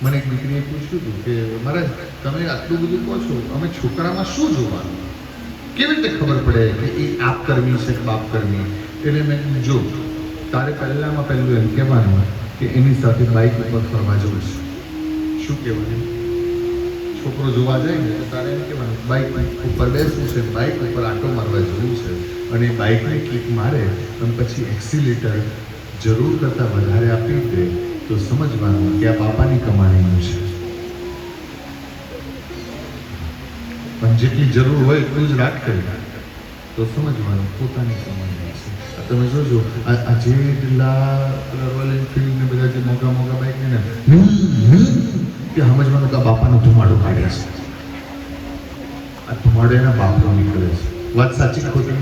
Speaker 3: મને એક દીકરીએ પૂછ્યું હતું કે મહારાજ તમે આટલું બધું કહો છો, અમે છોકરામાં શું જોવાનું, કેવી રીતે ખબર પડે કે એ આપ કર્મી છે કે બાપ કર્મી? એટલે મેં જો તારે પહેલું એમ કહેવાનું કે એની સાથે બાઇક ઉપર ફરવા જવું છે. શું કહેવાનું? છોકરો જોવા જાય ને તો તારે એમ કહેવાનું બાઇક ઉપર બેસવું છે, બાઇક ઉપર આંટો મારવા જવું છે અને બાઇકને કિક મારે અને પછી એક્સિલેટર જરૂર કરતાં વધારે આપી દે તો સમજવાનું કે આ બાપાની કમાણીનું છે. પણ જેટલી જરૂર હોય એટલું જ રાખે તો સમજવાનું પોતાની કમાણી છે. તમે જોજો આ જેટલા રોયલ એનફિલ્ડ ને બધા જે મોટા મોટા બાઇક ને કે સમજવાનું કે આ બાપાનો ધુમાડો કાઢે છે. આ ધુમાડો એના બાપનો નીકળે છે. વાત સાચી ખોટી?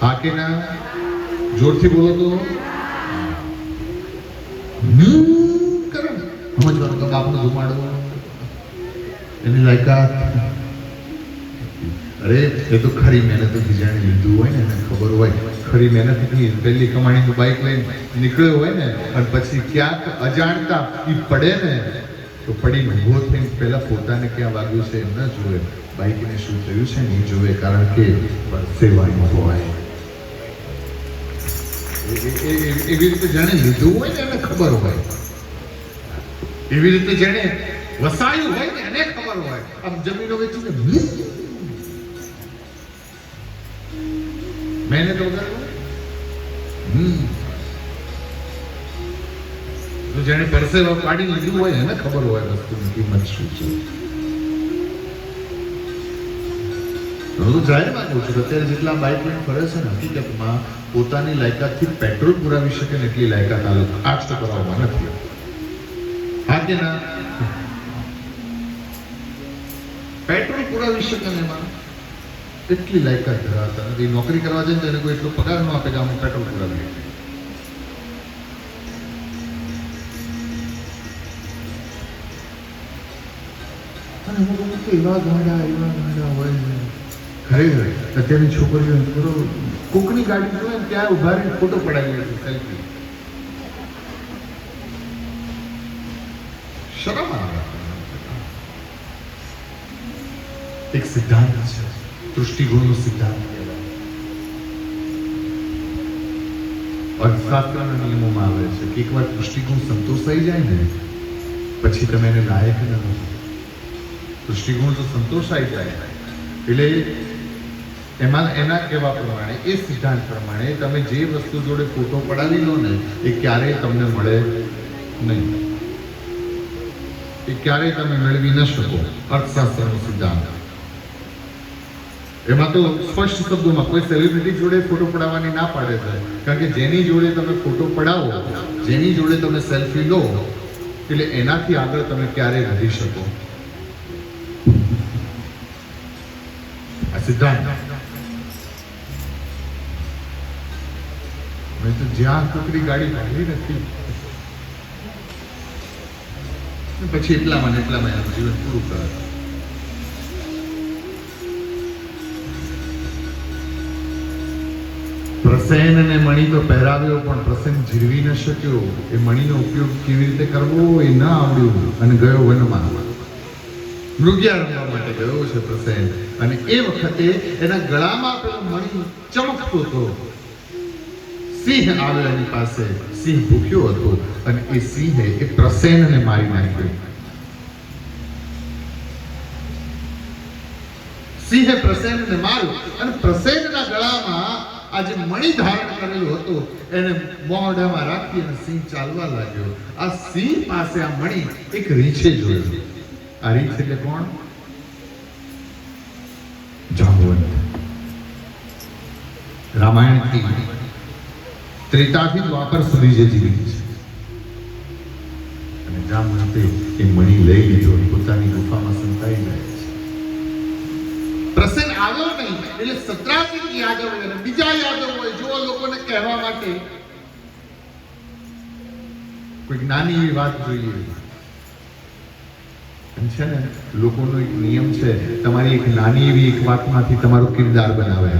Speaker 3: હા કે ના? જોરથી બોલો તો. સમજવાનું કે બાપનો ધુમાડો એની લાયકાત. અરે એ તો ખરી મહેનતથી જાણે લીધું હોય ને એને ખબર હોય. ખરી મહેનતથી પહેલી કમાણીનું બાઇક લઈને નીકળ્યો હોય ને અને પછી ક્યાંક અજાણતા એ પડે ને તો પડીને ઊભો થઈને પહેલા પોતાને ક્યાં વાગ્યું છે એમ ન જોવે, બાઇકને શું થયું છે ને એ જોવે, કારણ કે સેવાનું હોય. એવી રીતે જાણે લીધું હોય ને એને ખબર હોય. એવી રીતે જેને વસાયું હોય ને એને ખબર હોય. આમ જમીનો વેચીને મહેનત વગર તો જેને પરસેવા પાડી લીધું હોય એને ખબર હોય વસ્તુની કિંમત શું છે. હું તો જાહેરમાં કહું છું, અત્યારે જેટલા બાઇક લઈને ફરે છે ને, હકીકતમાં પોતાની લાયકાતથી પેટ્રોલ પુરાવી શકે ને એટલી લાયકાત આ લોકો આજ તો કરાવવા નથી. હા કે ના? પેટ્રોલ પુરાવી શકે ને એમાં એટલી લાયકાત ધરાવતા નથી. નોકરી કરવા જાય ને તો એને કોઈ એટલો પગાર ન આપે કે અમે પેટ્રોલ પુરાવીએ. અને અમુક અમુક તો એવા ગાંડા હોય ને. ખરેખર અત્યારની છોકરીઓ બરોબર કોકની ગાડી જોવે ને ત્યાં ઉભા રહીને ફોટો પડાવી લે છે, સેલ્ફી. શરમ આવે. એક સિદ્ધાંત છે, દૃષ્ટિગુણનો સિદ્ધાંત કહેવાય. અર્થશાસ્ત્રના નિયમોમાં આવે છે કે એકવાર દૃષ્ટિગુણ સંતોષાઈ જાય ને પછી તમે એને લાયક ન નથી. દૃષ્ટિગુણ તો સંતોષાઈ જાય એટલે એમાં એના કહેવા પ્રમાણે, એ સિદ્ધાંત પ્રમાણે તમે જે વસ્તુ જોડે ફોટો પડાવી લો ને એ ક્યારેય તમને મળે નહીં, એ ક્યારેય તમે મેળવી ન શકો. અર્થશાસ્ત્રનો સિદ્ધાંત. એમાં તો સ્પષ્ટ શબ્દોમાં કોઈ સેલિબ્રિટી જોડે ફોટો પડાવવાની ના પાડે છે, કારણ કે જેની જોડે તમે ફોટો પડાવો, જેની જોડે તમે સેલ્ફી લો, એટલે એનાથી આગળ તમે ક્યારેય વધી શકો. આ સિદ્ધાંત મેં તો જ્યાં કોકની ગાડી કાઢી નથી પછી એટલામાં એનું જીવન પૂરું કરે. પ્રસેન ને મણી તો પહેરાવ્યો પણ પ્રસેન જીરવી ન શક્યો. એ મણીનો ઉપયોગ કેવી રીતે કરવો એ ન આવડ્યું અને ગયો વનમાં. મૃગિયા રમવા માટે ગયો છે પ્રસેન, અને એ વખતે એના ગળામાં પેલો મણી ચમકતો હતો. સિંહ આવ્યો એની પાસે. સિંહ ભૂખ્યો હતો અને એ સિંહે એ પ્રસેનને મારી નાખ્યો. સિંહે પ્રસેનને માર્યો અને પ્રસેનના ગળામાં આ જે મણી ધારણ કરેલો હતો એને મોઢામાં રાખી અને સિંહ ચાલવા લાગ્યો. આ સિંહ પાસે આ મણી એક રીંછે જોયો. આ રીંછ એટલે કોણ? જાંબુવંત. રામાયણથી ત્રેતાથી દ્વાપર સુધી જે જીવી છે. અને જાંબુવંતે એ મણી લઈ લીધો, પોતાની ગુફામાં સંતાઈ જાય છે. પ્રસન્ન આવ્યો નહીં એટલે સત્રાજીત યાદવ અને બીજા યાદવ હોય જો લોકોને કહેવા માટે કોઈ નાની એવી વાત જોઈએ છે ને. લોકોનો એક નિયમ છે, તમારી એક નાની એવી એક વાતમાંથી તમારો કિરદાર બનાવે.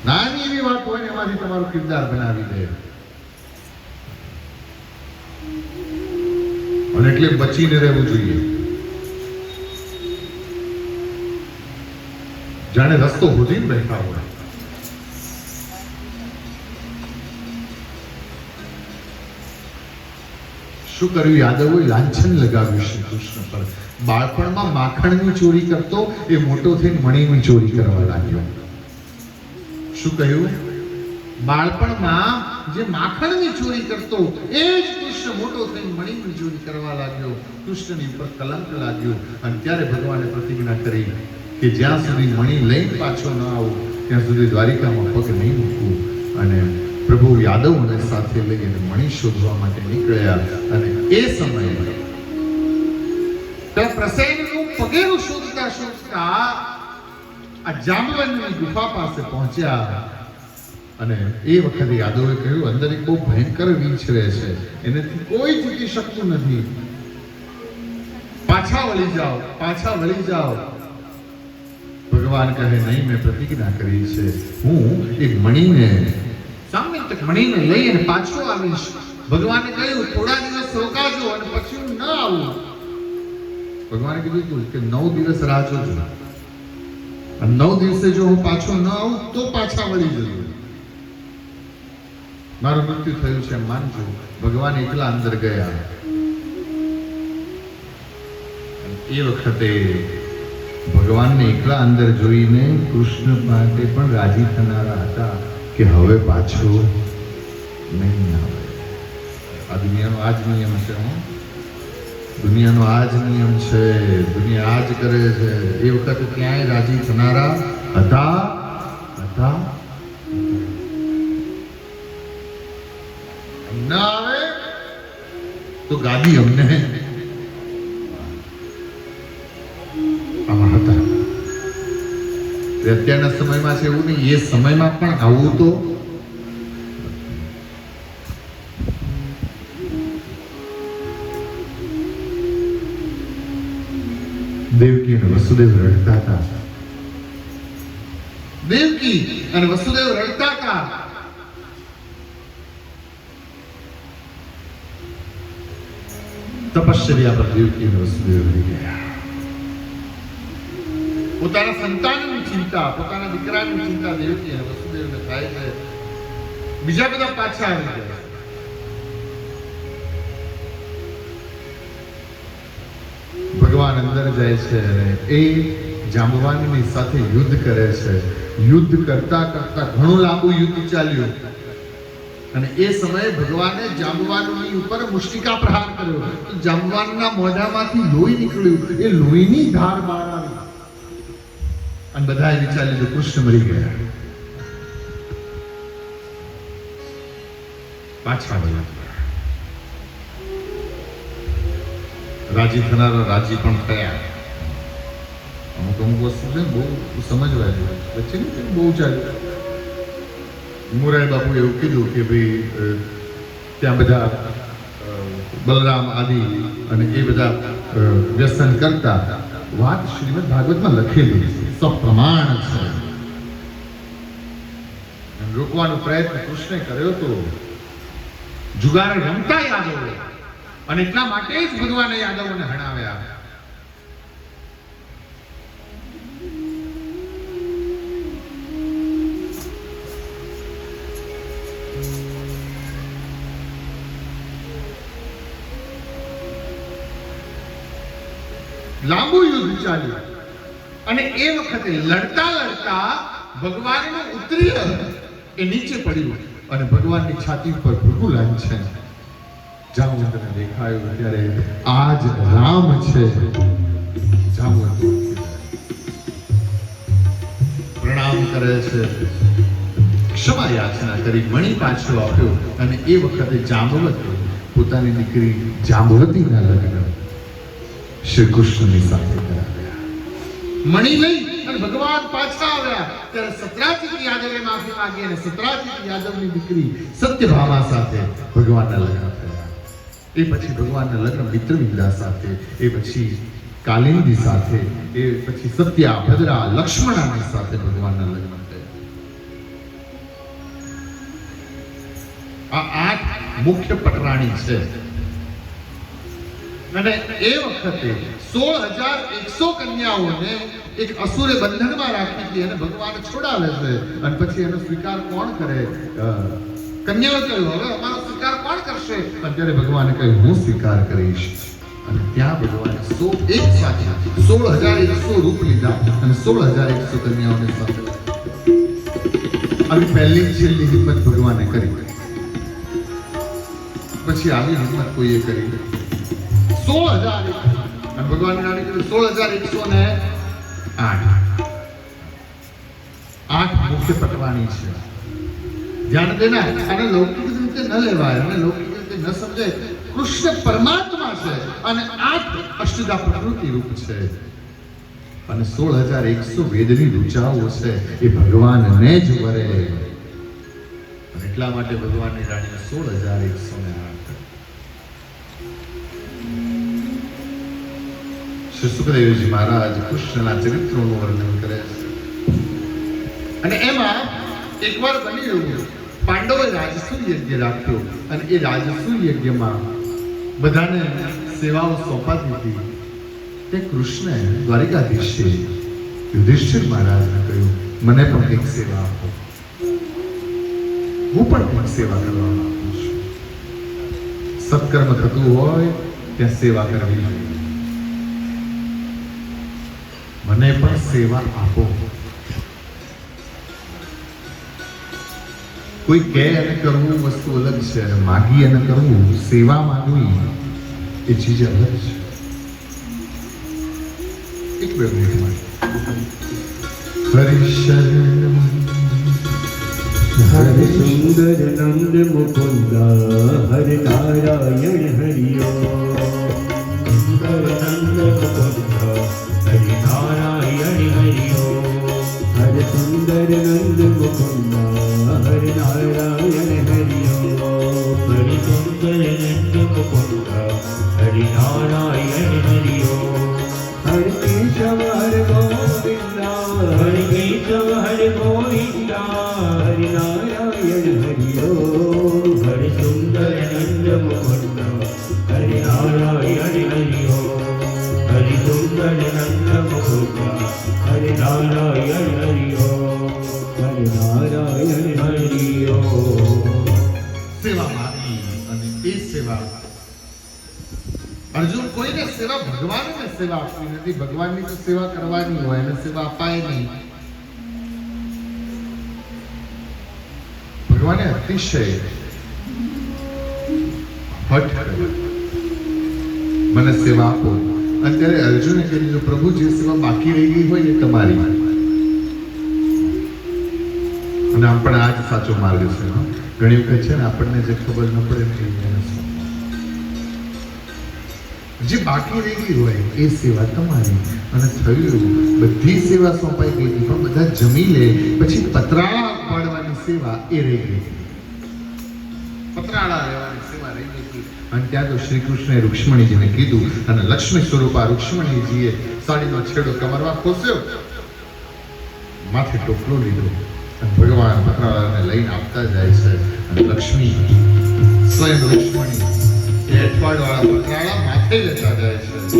Speaker 3: નાની એવી વાત હોય ને એમાંથી તમારો કિરદાર બનાવી દે. અને એટલે બચીને રહેવું જોઈએ. જાણે રસ્તો હોધીને બેઠા હોય. શું કર્યું યાદવોએ? લાંછન લગાવ્યું શ્રી કૃષ્ણ પર. બાળપણમાં માખણની ચોરી કરતો એ મોટો થઈને મણીની ચોરી કરવા લાગ્યો. શું કહ્યું? બાળપણમાં જે માખણની ચોરી કરતો એ જ કૃષ્ણ મોટો થઈને મણીની ચોરી કરવા લાગ્યો. કૃષ્ણની ઉપર કલંક લાગ્યો અને ત્યારે ભગવાને પ્રતિજ્ઞા કરી કે જ્યાં સુધી મણી લઈને પાછો ન આવું ત્યાં સુધી દ્વારિકામાં પગ નહીં મૂકવું. અને પ્રભુ યાદવને સાથે લઈને મણી શોધવા માટે નીકળ્યા. અને એ સમયે પ્રસેનનું પગેરું શોધતા શોધતા આ જાંબવંતની ગુફા પાસે પહોંચ્યા. અને એ વખતે યાદવે કહ્યું, અંદર એક બહુ ભયંકર વીંછ રહે છે, એનાથી કોઈ જીતી શકતું નથી. પાછા વળી જાઓ, પાછા વળી જાઓ. ભગવાન કહે, નહીં, મેં પ્રતિજ્ઞા કરી છે, હું એક મણીને મણીને લઈ અને પાછો આવીશ. ભગવાને કહ્યું, થોડા દિવસ રોકાજો અને પછી હું ન આવું. ભગવાને કીધું કે 9 દિવસ રાહ જોજો. અને 9 દિવસે જો હું પાછો ન આવું તો પાછા વળી જજો. મારું મૃત્યુ થયું છે માનજો. ભગવાન એકલા અંદર ગયા. એ વખતે ભગવાનને એકલા અંદર જોઈને કૃષ્ણ માટે પણ રાજી થનારા હતા કે હવે પાછો નહીં આવે. આ દુનિયાનો આ જ નિયમ છે. દુનિયાનો આ જ નિયમ છે, દુનિયા આ જ કરે છે. એ વખતે ક્યાંય રાજી થનારા હતા હતા ન આવે તો ગાદી અમને આમાં હતા. અત્યારના સમયમાં છે એવું નહીં, એ સમયમાં પણ આવું તો દેવકી અને વસુદેવ રડતા હતા. દેવકી અને વસુદેવ રડતા હતા. તપશ્ચર્યા પર દેવકી અને વસુદેવ રહી ગયા. પોતાના સંતાનની ચિંતા, પોતાના દીકરાની ચિંતા દેવકી અને વસુદેવને થાય છે. બીજા બધા પાછા આવી ગયા. ભગવાન અંદર જાય છે અને એ જાંબવાનની સાથે યુદ્ધ કરે છે. યુદ્ધ કરતા કરતા ઘણું લાંબુ યુદ્ધ ચાલ્યું અને એ સમયે ભગવાને જાંબવાનની ઉપર મુષ્ટિકા પ્રહાર કર્યો. જાંબવાનના મોઢામાંથી લોહી નીકળ્યું. એ લોહીની ધાર બહાર આવી અને બધાએ વિચારી લીધું કૃષ્ણ મરી ગયા. પાછા વળ્યા. રાજી થનારા રાજી પણ થયા. અમુક અમુક વસ્તુ છે બહુ સમજવા જોઈએ. વચ્ચે બહુ ચાલ્યું. મોરારી બાપુ એવું કીધું કે ભાઈ ત્યાં બધા બલરામ આદિ અને એ બધા વ્યસન કરતા. વાત શ્રીમદ ભાગવતમાં લખેલી છે, સપ્રમાણ છે. રોકવાનો પ્રયત્ન કૃષ્ણે કર્યો તો જુગાર રમતા યાદવો અને એટલા માટે જ ભગવાને યાદવોને હણાવ્યા. લાંબુ યુદ્ધ ચાલ્યું અને એ વખતે લડતા લડતા ભગવાનનું ઉત્તરીય એ નીચે પડ્યું અને ભગવાનની છાતી પર ભૃગુ લાંછન જાંબુવંતને દેખાયું. ત્યારે આ જ રામ છે. જાંબુવંત પ્રણામ કરે છે, ક્ષમા યાચના કરી, મણિ પાછો આપ્યો અને એ વખતે જાંબવત પોતાની દીકરી જાંબવતીના લગ્ન શ્રી કૃષ્ણની સાથે કરાવ્યા. મણિ લઈ અને ભગવાન પાછા આવ્યા ત્યારે સત્રાજીત યાદવે માફી માંગી અને સત્રાજીત યાદવની દીકરી સત્યભામા સાથે ભગવાનના લગ્ન થયા. એ પછી ભગવાનના લગ્ન મિત્રવિંદા સાથે, એ પછી કાલિંદી સાથે, એ પછી સત્યા, ભદ્રા, લક્ષ્મણાની સાથે ભગવાનના લગ્ન થયા. આ 8 મુખ્ય પટરાણી છે અને એ વખતે 16,100 કન્યાઓને એક અસુરે બંધનમાં રાખી હતી અને ભગવાન છોડાવે છે અને પછી એનો સ્વીકાર કોણ કરે? કન્યાઓ કહ્યું હવે અમારો સ્વીકાર કોણ કરશે? અત્યારે ભગવાને કહ્યું હું સ્વીકાર કરીશ. અને ત્યાં ભગવાને 16,100 રૂપ લીધા અને 16,100 કન્યાઓને સાથે આવી પહેલી છેલ્લી હિંમત ભગવાને કરી. પછી આવી હિંમત કોઈએ કરી 16,000 અને ભગવાનની નાની કીધું 16,108 મુખ્ય પટવાણી છે. ધ્યાન દેના અને લૌકિક રીતે ન લેવાય અને લૌકિક રીતે ન સમજાય. કૃષ્ણ પરમાત્મા છે અને 8 અષ્ટદા પ્રકૃતિ રૂપ છે અને 16,100 વેદની ઋચાઓ છે. એ ભગવાનને જ વરે અને એટલા માટે ભગવાનની રાણી 16,108 શ્રી સુખદેવજી મહારાજ કૃષ્ણના ચરિત્રોનું વર્ણન કરે છે અને એમાં એકવાર બની રહ્યું પાંડવોએ રાજસૂય યજ્ઞ રાખ્યો અને એ રાજસૂય યજ્ઞમાં બધાને સેવાઓ સોંપાતી હતી. તે કૃષ્ણે દ્વારિકાધીશે યુધિષ્ઠિર મહારાજને કહ્યું મને પણ કંઈક સેવા આપો, હું પણ કંઈક સેવા કરવા માંગુ છું. સત્કર્મ થતું હોય ત્યાં સેવા કરવી જોઈએ. મને પણ સેવા આપો. કોઈ કહે અને કરવું વસ્તુ અલગ છે અને માગી અને કરવું, સેવા માંગવી એ ચીજ અલગ છે. એક બે મિનિટમાં હરિશરણ
Speaker 1: હરે સુંદર નંદ મુકુંદ હરે નારાયણ હરિયો સુંદર નંદ મુકુંદ હરે નારાયણ હરિયો હરે સુંદર નંદ મુકુંદ હરે નારાયણ હરિયો હરે સુંદર નંદ મુકુંદ હરે નારાયણ હરિયો હરે કેશવ હરે ગોવિંદા હરે કેશવ હરે ગોવિંદા હરે નારાયણ હરિયો હરે સુંદર નંદ મુકુંદ હરે નારાયણ હરિયો હરે સુંદર નંદ મુકુંદ હરે નારાયણ હરિયો હરે નારાયણ હરિયો
Speaker 3: સેવામાં આવી અને એ સેવા અર્જુન કોઈને સેવા ભગવાનને સેવા આપવી નથી. ભગવાનની તો સેવા કરવાની હોય અને સેવા અપાય નહીં. ભગવાને અતિશય હઠ કર્યો, મને સેવા આપો. અને ત્યારે અર્જુને કીધું, પ્રભુ જે સેવા બાકી રહી ગઈ હોય એ તમારી. અને આમ પણ આ જ સાચો માર્ગ છે. ઘણી વખત છે ને આપણને જે ખબર ન પડે ને જે બાકી રહી ગઈ હોય એ સેવા તમારી. અને થયું બધી સેવા સોંપાઈ ગઈ હતી, પણ બધા જમી લે પછી પતરાળા પાડવાની સેવા એ રહી ગઈ. પતરાળા લેવાની સેવા રહી ગઈ હતી. અને ત્યાં તો શ્રી કૃષ્ણએ રૂક્ષ્મણીજીને કીધું અને લક્ષ્મી સ્વરૂપા રૂક્ષ્મણીજીએ સાડીનો છેડો કમરમાં ખોસ્યો, માથે ટોપલો લીધો અને ભગવાન પતરાળાને લઈને આપતા જાય છે. અને લક્ષ્મી સ્વયં રૂક્ષ્મણી અઠવાડવાળા પતરાળા માથે લેતા જાય છે.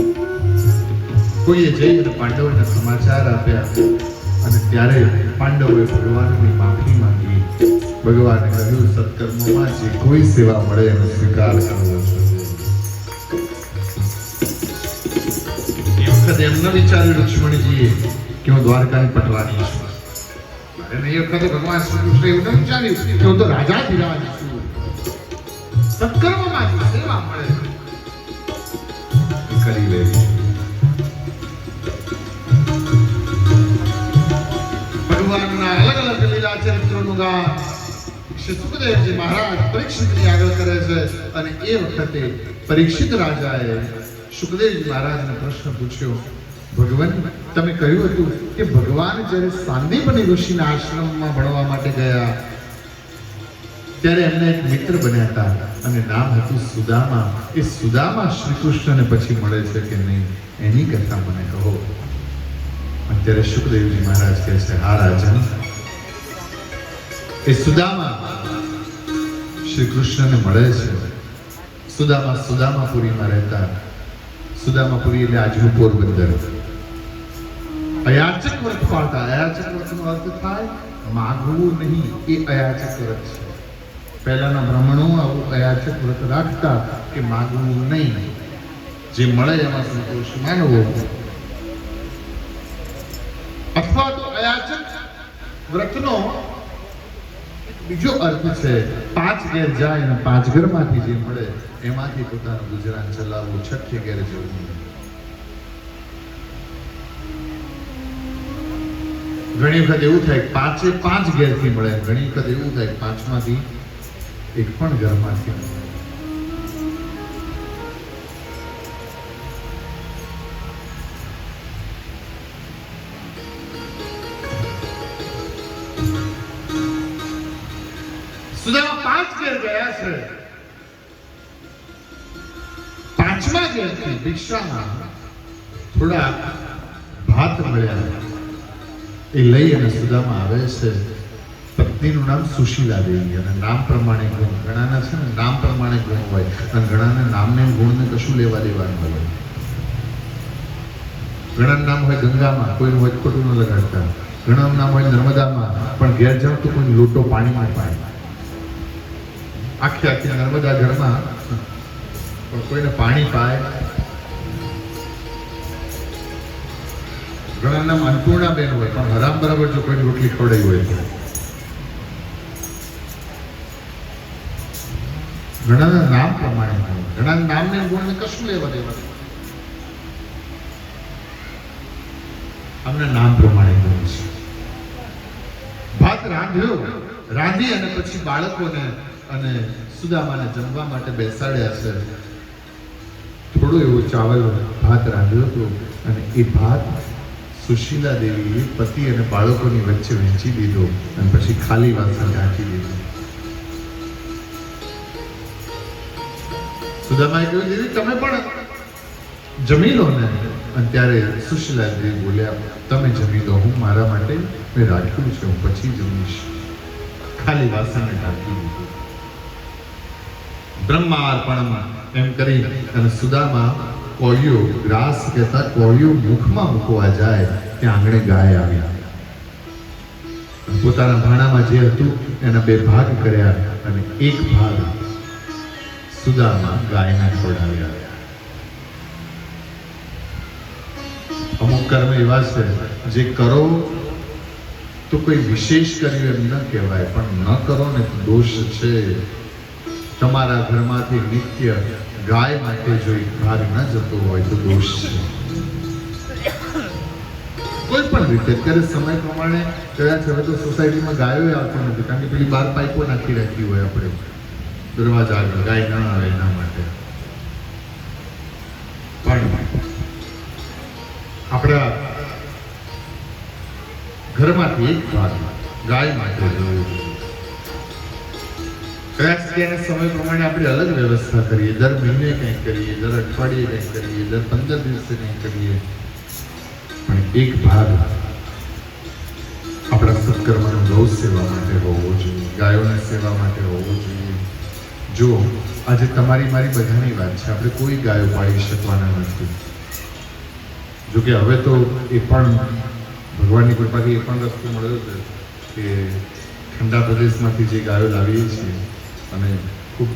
Speaker 3: કોઈએ જઈને પાંડવોને સમાચાર આપ્યા અને ત્યારે પાંડવોએ ભગવાનની માફી માંગી. ભગવાને કહ્યું, સત્કર્મોમાં જે કોઈ સેવા મળે એનો સ્વીકાર કરવો જોઈએ. એ વખતે એમ ન વિચાર્યું રૂક્ષ્મણીજીએ કે હું દ્વારકાની પટવાની છું. અને એ વખતે ભગવાન શ્રી કૃષ્ણ એવું ન વિચાર્યું કે હું તો રાજાધિરાજ છું. સત્કર્મમાં જે સેવા મળે એ કરી લેવી. ભગવાનના અલગ અલગ લીલા ચરિત્રોનું ગાન શ્રી સુખદેવજી મહારાજ પરીક્ષિતની આગળ કરે છે. અને એ વખતે પરીક્ષિત રાજાએ સુખદેવજી મહારાજને પ્રશ્ન પૂછ્યો, ભગવાન તમે કહ્યું હતું કે ભગવાન જ્યારે સાંદીપની ઋષિના આશ્રમમાં ભણવા માટે ગયા ત્યારે એમને એક મિત્ર બન્યા હતા અને નામ હતું સુદામા. એ સુદામા શ્રી કૃષ્ણને પછી મળે છે કે નહીં એની કથા મને કહો. અત્યારે સુખદેવજી મહારાજ કહે છે, હા રાજન, એ સુદામા શ્રી કૃષ્ણને મળે છે. સુદામા સુદામાપુરીમાં રહેતા. સુદામાપુરી એટલે આજનું પોરબંદર. અયાચક વ્રત પાળતા. અયાચક વ્રતનો અર્થ થાય માગવું નહીં, એ અયાચક વ્રત છે. પહેલાના બ્રાહ્મણો આવું અયાચક વ્રત રાખતા કે માગવું નહીં, જે મળે એમાં સંતોષ માનવો. અથવા તો અયાચક વ્રતનો બીજો અર્થ છે 5 ઘેર જાય અને 5 ઘરમાંથી જે મળે એમાંથી પોતાનું ગુજરાન ચલાવવું. 6 ઘેર જવું. ઘણી વખત એવું થાય 5 ઘેરથી મળે, ઘણી વખત એવું થાય 5માંથી એક પણ ઘરમાંથી મળે. સુદામા 5 ઘેર ગયા છે. 5મા ઘેરથી ભિક્ષામાં થોડા ભાત મળ્યા. એ લઈ અને સુદામા આવે છે. પત્નીનું નામ સુશીલા દેવી અને નામ પ્રમાણે ગુણ. ઘણાના છે ને નામ પ્રમાણે ગુણ હોય અને ઘણાના નામને ગુણને કશું લેવા દેવાનું હોય. ઘણાનું નામ હોય ગંગામાં, કોઈનું હોય ખોટું ન લગાડતા. ઘણાનું નામ હોય નર્મદામાં, પણ ઘેર જાવ તો કોઈ લોટો પાણીમાં પાય. આખી નર્મદા ઘરમાં પણ કોઈને પાણી પાય. ઘણા નામ અન્નપૂર્ણા બેન હોય પણ હરામ બરાબર જો કોઈ રોટલી ખવડાવી હોય તો. ઘણાના નામ પ્રમાણે હોય, ઘણાના નામને ગુણને કશું લેવા દેવા. સુદામા 5 ઘેર ગયા છે. 5મા ઘેરથી ભિક્ષામાં થોડા ભાત મળ્યા. એ લઈ અને સુદામા આવે છે. પત્નીનું નામ સુશીલા દેવી અને નામ પ્રમાણે ગુણ. ઘણાના નામ પ્રમાણે હોય, ઘણાના નામને ગુણને કશું લેવા દેવા. ઘણાના નામ પ્રમાણે હોય, ઘણાના નામને ગુણને કશું લેવા દેવા. આમના નામ પ્રમાણે કહ્યું છે. ભાત રાંધ્યો, રાંધી અને પછી બાળકોને અને સુદામાને જમવા માટે બેસાડ્યા છે. થોડો એવો ચાવલ ભાત રાંધ્યો હતો અને એ ભાત સુશીલા દેવીએ પતિ અને બાળકોની વચ્ચે વહેંચી દીધો અને પછી ખાલી વાસણ ઢાંકી દીધું. સુદામાએ કહ્યું, દેવી તમે પણ જમી લો ને. અને ત્યારે સુશીલા દેવી બોલ્યા, તમે જમી લો, હું મારા માટે મેં રાખ્યું છે, હું પછી જમીશ. ખાલી વાસણને ઢાંકી દીધું. બ્રહ્માર્પણમાં એમ કરી અને સુદામા કોળિયો ગ્રાસ કહેતા કોળિયો મુખમાં મૂકવા જાય ત્યાં આંગણે ગાય આવી. પોતાના ભાણામાં જે હતું એના બે ભાગ કર્યા અને એક ભાગ સુદામા ગાયને ખવડાવ્યા. અમુક કર્મ એવા છે જે કરો તો કોઈ વિશેષ કર્યું એમ ન કહેવાય, પણ ન કરો ને તો દોષ છે. તમારા ઘરમાંથી નિત્ય ગાય માટે જો એક ભાગ ન જતો હોય તો દોષ છે. કોઈ પણ રીતે અત્યારે સમય પ્રમાણે કદાચ હવે તો સોસાયટીમાં ગાયો આવતી નથી, કારણ કે પેલી 12 પાઇપો નાખી રાખી હોય આપણે દરવાજા આગળ, ગાય ન આવે એના માટે. પણ આપણા ઘરમાંથી એક ભાગ ગાય માટે જોયું. કદાચ તેના સમય પ્રમાણે આપણે અલગ વ્યવસ્થા કરીએ, દર મહિને કંઈક કરીએ, દર અઠવાડિયે કંઈક કરીએ, દર 15 દિવસે કંઈક કરીએ, પણ એક ભાગ આપણા સત્કર્મનો ગૌ સેવા માટે હોવો જોઈએ, ગાયોની સેવા માટે હોવો જોઈએ. જો આજે તમારી મારી બધાની વાત છે, આપણે કોઈ ગાયો પાળી શકવાના નથી. જોકે હવે તો એ પણ ભગવાનની કૃપાથી એ પણ રસ્તો મળ્યો છે કે ઠંડા પ્રદેશમાંથી જે ગાયો લાવીએ છીએ અને ખૂબ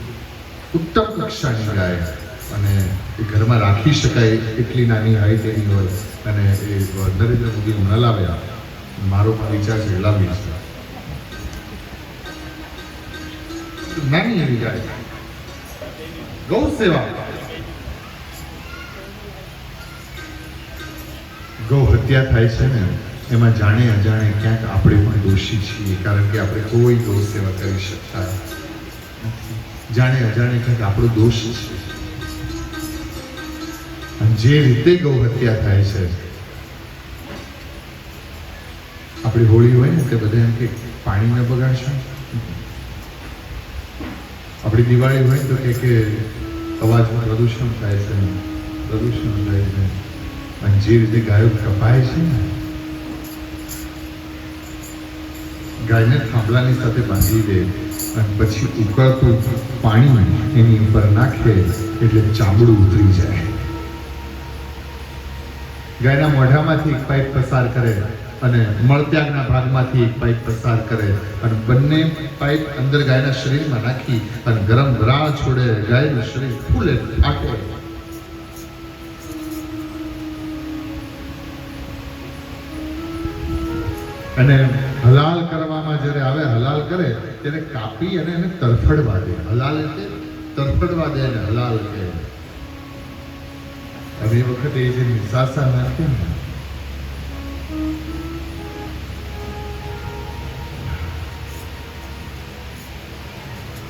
Speaker 3: ઉત્તમ કક્ષાની ગાય અને એ ઘરમાં રાખી શકાય એટલી નાની હાઈટ એની હોય અને એ નરેન્દ્ર મોદી હમણાં લાવ્યા. મારો પણ વિચાર છે લાવી છે. નાની એવી ગાય ગૌ સેવા. ગૌ હત્યા થાય છે ને એમાં જાણે અજાણે ક્યાંક આપણે પણ દોષી છીએ, કારણ કે આપણે કોઈ ગૌ સેવા કરી શકતા નથી. જાણે અજાણે ક્યાંક આપણો દોષ છે. અને જે રીતે ગૌ હત્યા થાય છે, આપણી હોળી હોય ને તે બધા એમ કે પાણી ન બગાડશો, આપણી દિવાળી હોય તો કે અવાજમાં પ્રદૂષણ થાય છે, પ્રદૂષણ થાય છે. અને જે રીતે ગાયો કપાય છે ને, ગાયને થાંભલાની સાથે બાંધી દે અને પછી ઉકળતું પાણી એની ઉપર નાખે એટલે ચામડું ઉતરી જાય. ગાયના મોઢામાંથી એક પાઇપ પસાર કરે અને મળત્યાગના ભાગમાંથી એક પાઇપ પસાર કરે અને બંને પાઇપ અંદર ગાયના શરીરમાં નાખી અને ગરમ રાહ છોડે. ગાયનું શરીર ફૂલે, ફાટે. અને હલાલ કરવામાં જ્યારે આવે, હલાલ કરે ત્યારે કાપી અને એને તરફડવા દે. હલાલ એટલે તરફડવા દે અને હલાલ કહે. હવે એ વખતે એ જે નિશાસા નાખે ને,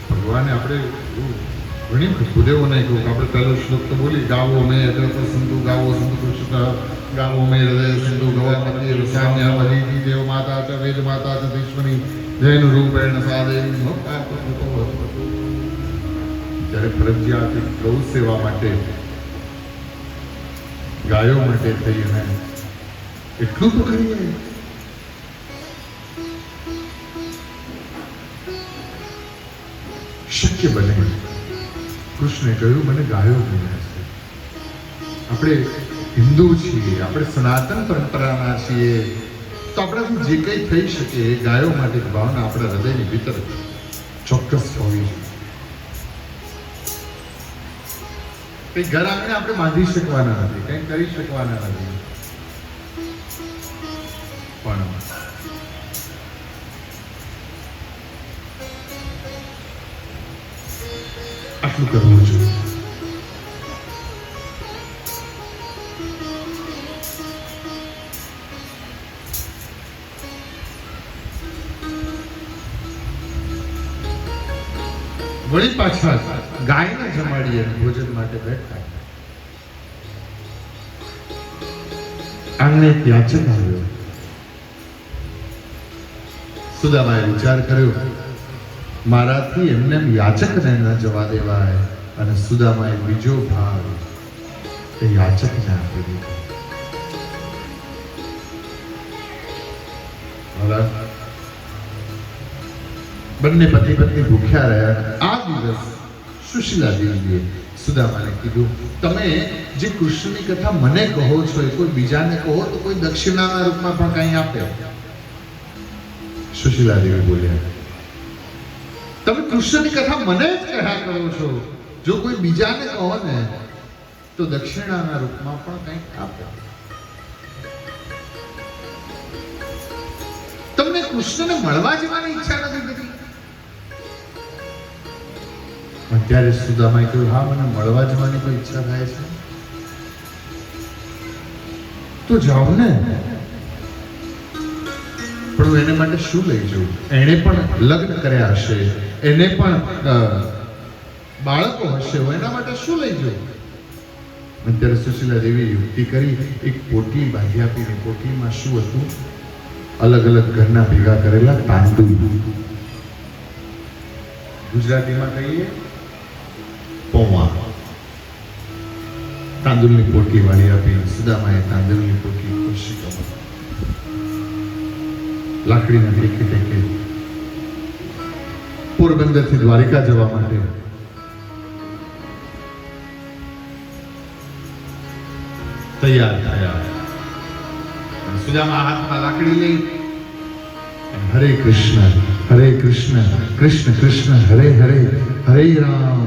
Speaker 3: ભગવાને આપણે ઘણી વખત ભૂદેવોને કહ્યું કે આપણે પહેલો શ્લોક તો બોલી, ગાવો મેં અગ્રત સિંધુ ગાવો સિંધુ કૃષ્ણ ગાવો મેં હૃદય સિંધુ ગવાપતિ રસામ્ય વલીજી દેવ માતા ચ વેદ માતા ચ ઈશ્વરી જૈન રૂપેણ સાદેવી. જ્યારે ફરજિયાત ગૌ સેવા માટે, ગાયો માટે થઈ અને એટલું તો કરીએ. શક્ય બને. કૃષ્ણે કહ્યું મને ગાયો ગમ્યા છે. આપણે હિન્દુ છીએ, આપણે સનાતન પરંપરાના છીએ, તો આપણાથી જે કંઈ થઈ શકે એ ગાયો માટે ભાવના આપણા હૃદયની ભીતર ચોક્કસ હોવી જોઈએ. કંઈ ઘર આંગણે આપણે બાંધી શકવાના નથી, કંઈ કરી શકવાના નથી, પણ આટલું કરવું જોઈએ. વળી પાછા ગાયને જમાડીએ ભોજન માટે બેઠા. આંગણે એક યાચક આવ્યો. સુદામાએ વિચાર કર્યો, મારાથી એમને યાચકને ન જવા દેવાય, અને સુદામાએ બીજો ભાગ એ યાચકને આપી દીધો. બંને પતિ પત્ની ભૂખ્યા રહ્યા. આ દિવસ સુશીલા દેવીએ સુદામાને કીધું, તમે જે કૃષ્ણની કથા મને કહો છો એ કોઈ બીજાને કહો તો કોઈ દક્ષિણાના રૂપમાં પણ કંઈ આપે. સુશીલા દેવી બોલ્યા, તમે કૃષ્ણની કથા મને જ કહ્યા કરો છો, જો કોઈ બીજાને કહો ને તો દક્ષિણાના રૂપમાં પણ કંઈક આપે. તમને કૃષ્ણને મળવા જવાની ઈચ્છા નથી થતી? અત્યારે સુદામાએ કહ્યું, હા, મને મળવા જવાની કોઈ ઈચ્છા થાય છે તો જાઓ ને, પણ એને માટે શું લઈ જવું? એને પણ લગ્ન કર્યા હશે, એને પણ બાળકો હશે, એના માટે શું લઈ જવું? અત્યારે સુશીલા દેવી યુક્તિ કરી, એક પોટલી બાંધી આપીને પોટલીમાં શું હતું? અલગ અલગ ઘરના ભેગા કરેલા તાંદુલ, ગુજરાતીમાં કહીએ પૌવા, તાંદુલની પોટલી વાળી આપી. સુદામાએ તાંદુલની પોટલી ખુશી લાકડીના ટેકે ટેકે પોરબંદરથી દ્વારિકા જવા માટે તૈયાર થયા. સુદામા હાથમાં લાકડી લઈ હરે કૃષ્ણ કૃષ્ણ કૃષ્ણ હરે હરે, હરે રામ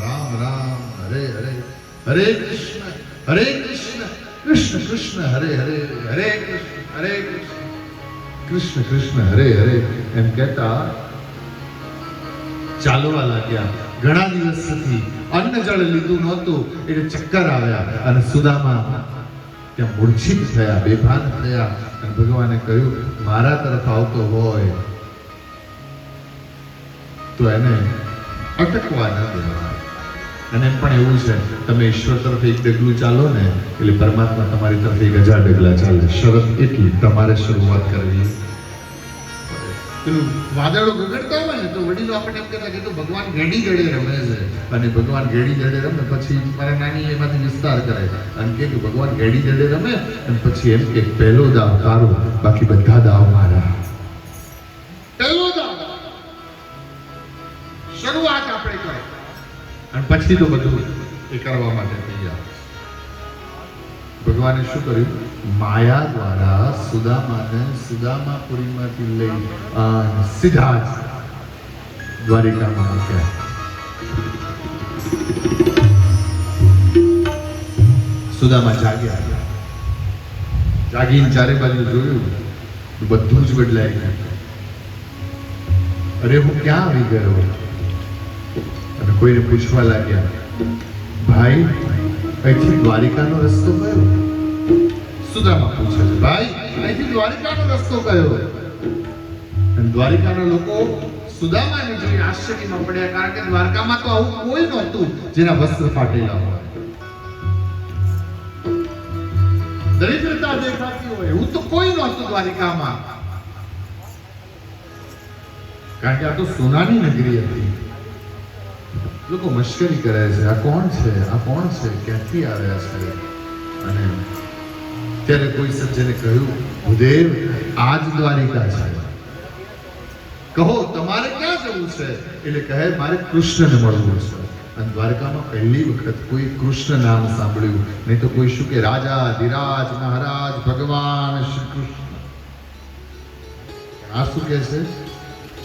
Speaker 3: રામ રામ હરે હરે, હરે કૃષ્ણ કૃષ્ણ કૃષ્ણ હરે હરે, હરે કૃષ્ણ કૃષ્ણ હરે હરે એમ કહેતા ચાલવા લાગ્યા. ઘણા દિવસથી અન્ન જળ લીધું નહોતું એટલે ચક્કર આવ્યા અને સુદામા ત્યાં મૂર્છિત થયા, બેભાન થયા. અને ભગવાને કહ્યું, મારા તરફ આવતો હોય તો એને અટકવા ન દેવાય. અને એમ પણ એવું છે, તમે ઈશ્વર તરફ એક ડગલું ચાલો ને એટલે પરમાત્મા તમારી તરફ 1000 ડગલા ચાલે. શરત એટલી, તમારે શરૂઆત કરવી. પેલું વાદળો ગગડતા હોય ને તો વડીલો આપણને એમ કહેતા કે તો ભગવાન ઘેડી ગળે રમે છે, અને ભગવાન ઘેડી ગળે રમે પછી મારા નાની એમાંથી વિસ્તાર કરે અને કે ભગવાન ઘેડી ગળે રમે અને પછી એમ કે પહેલો દાવ તારો, બાકી બધા દાવ મારા. પહેલો દાવ શરૂઆત આપણે કરો અને પછી તો બધું એ કરવા માટે તૈયાર. ભગવાને શું કર્યું? માયા દ્વારા સુદામાને સુદામાપુરીમાંથી લઈ સીધા જ દ્વારિકામાં મૂક્યા. સુદામા જાગ્યા. જાગીને ચારે બાજુ જોયું, બધું જ બદલાઈ ગયું. અરે હું ક્યાં આવી ગયો? અને કોઈને પૂછવા લાગ્યા, ભાઈ અહીંથી દ્વારિકાનો રસ્તો કયો? સુદામા પૂછે છે, ભાઈ અહીંથી દ્વારિકાનો રસ્તો કયો? અને દ્વારિકાના લોકો સુદામાને જોઈ આશ્ચર્યમાં પડ્યા, કારણ કે દ્વારકામાં તો આવું કોઈ નહોતું જેના વસ્ત્ર ફાટેલા હોય, દરિદ્રતા દેખાતી હોય એવું તો કોઈ નહોતું દ્વારિકામાં. કારણ કે આ તો સોનાની નગરી હતી. લોકો મશ્કરી કરે છે, આ કોણ છે, આ કોણ છે, ક્યાંથી આવ્યા છે? અને ત્યારે કોઈ સજ્જને કહ્યું, ભૂદેવ આ જ દ્વારિકા છે, કહો તમારે ક્યાં જવું છે? એટલે કહે, મારે કૃષ્ણને મળવું છે. અને દ્વારકામાં પહેલી વખત કોઈ કૃષ્ણ નામ સાંભળ્યું, નહીં તો કોઈ શું કે રાજા ધીરાજ મહારાજ ભગવાન શ્રી કૃષ્ણ. આ શું કે છે?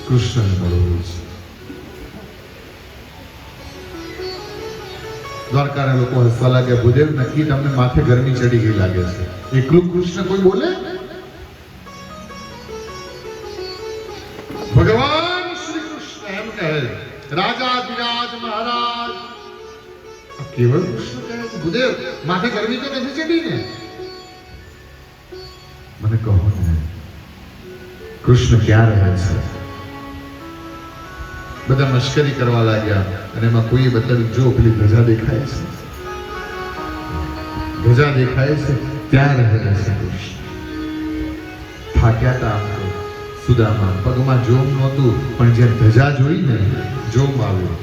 Speaker 3: કૃષ્ણને મળવું છે. દ્વારકાના લોકો હસવા લાગ્યા, ભૂદેવ નક્કી તમને માથે ગરમી ચડી ગઈ લાગે છે, એકલું કૃષ્ણ કોઈ બોલે? ભગવાન શ્રી કૃષ્ણ એમ કહે, રાજા ધીરાજ મહારાજ. કેવળ કૃષ્ણ કહે છે, ભૂદેવ માથે ગરમી તો નથી ચડી ને? મને કહો ને, કૃષ્ણ ક્યાં રહે છે? બધા મશ્કરી કરવા લાગ્યા અને એમાં કોઈએ બતાવ્યું, જો પેલી ધજા દેખાય છે, ધજા દેખાય છે, ત્યાં રહેલા છે કૃષ્ણ. થાક્યા હતા આમ તો સુદામા, પગમાં જોમ નહોતું, પણ જ્યાં ધજા જોઈ ને જોમ આવ્યો.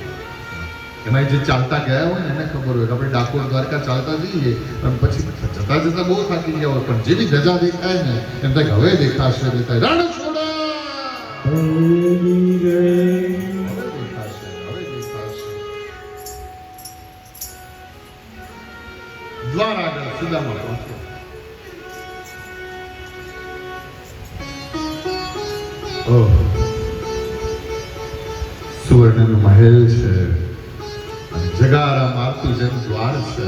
Speaker 3: એમાં જે ચાલતા ગયા હોય ને એને ખબર હોય કે આપણે ડાકોર દ્વારકા ચાલતા જઈએ અને પછી જતા જતા બહુ થાકી ગયા હોય, પણ જેવી ધજા દેખાય ને એમ થાય કે હવે દેખાશે, દેખાય રણ છોડા, હવે દેખાશે, હવે દેખાશે. દ્વાર આગળ સુદામા પહોંચ્યો. ઓહ, સુવર્ણનો મહેલ છે, જગારા મારતું જેમ દ્વાર છે.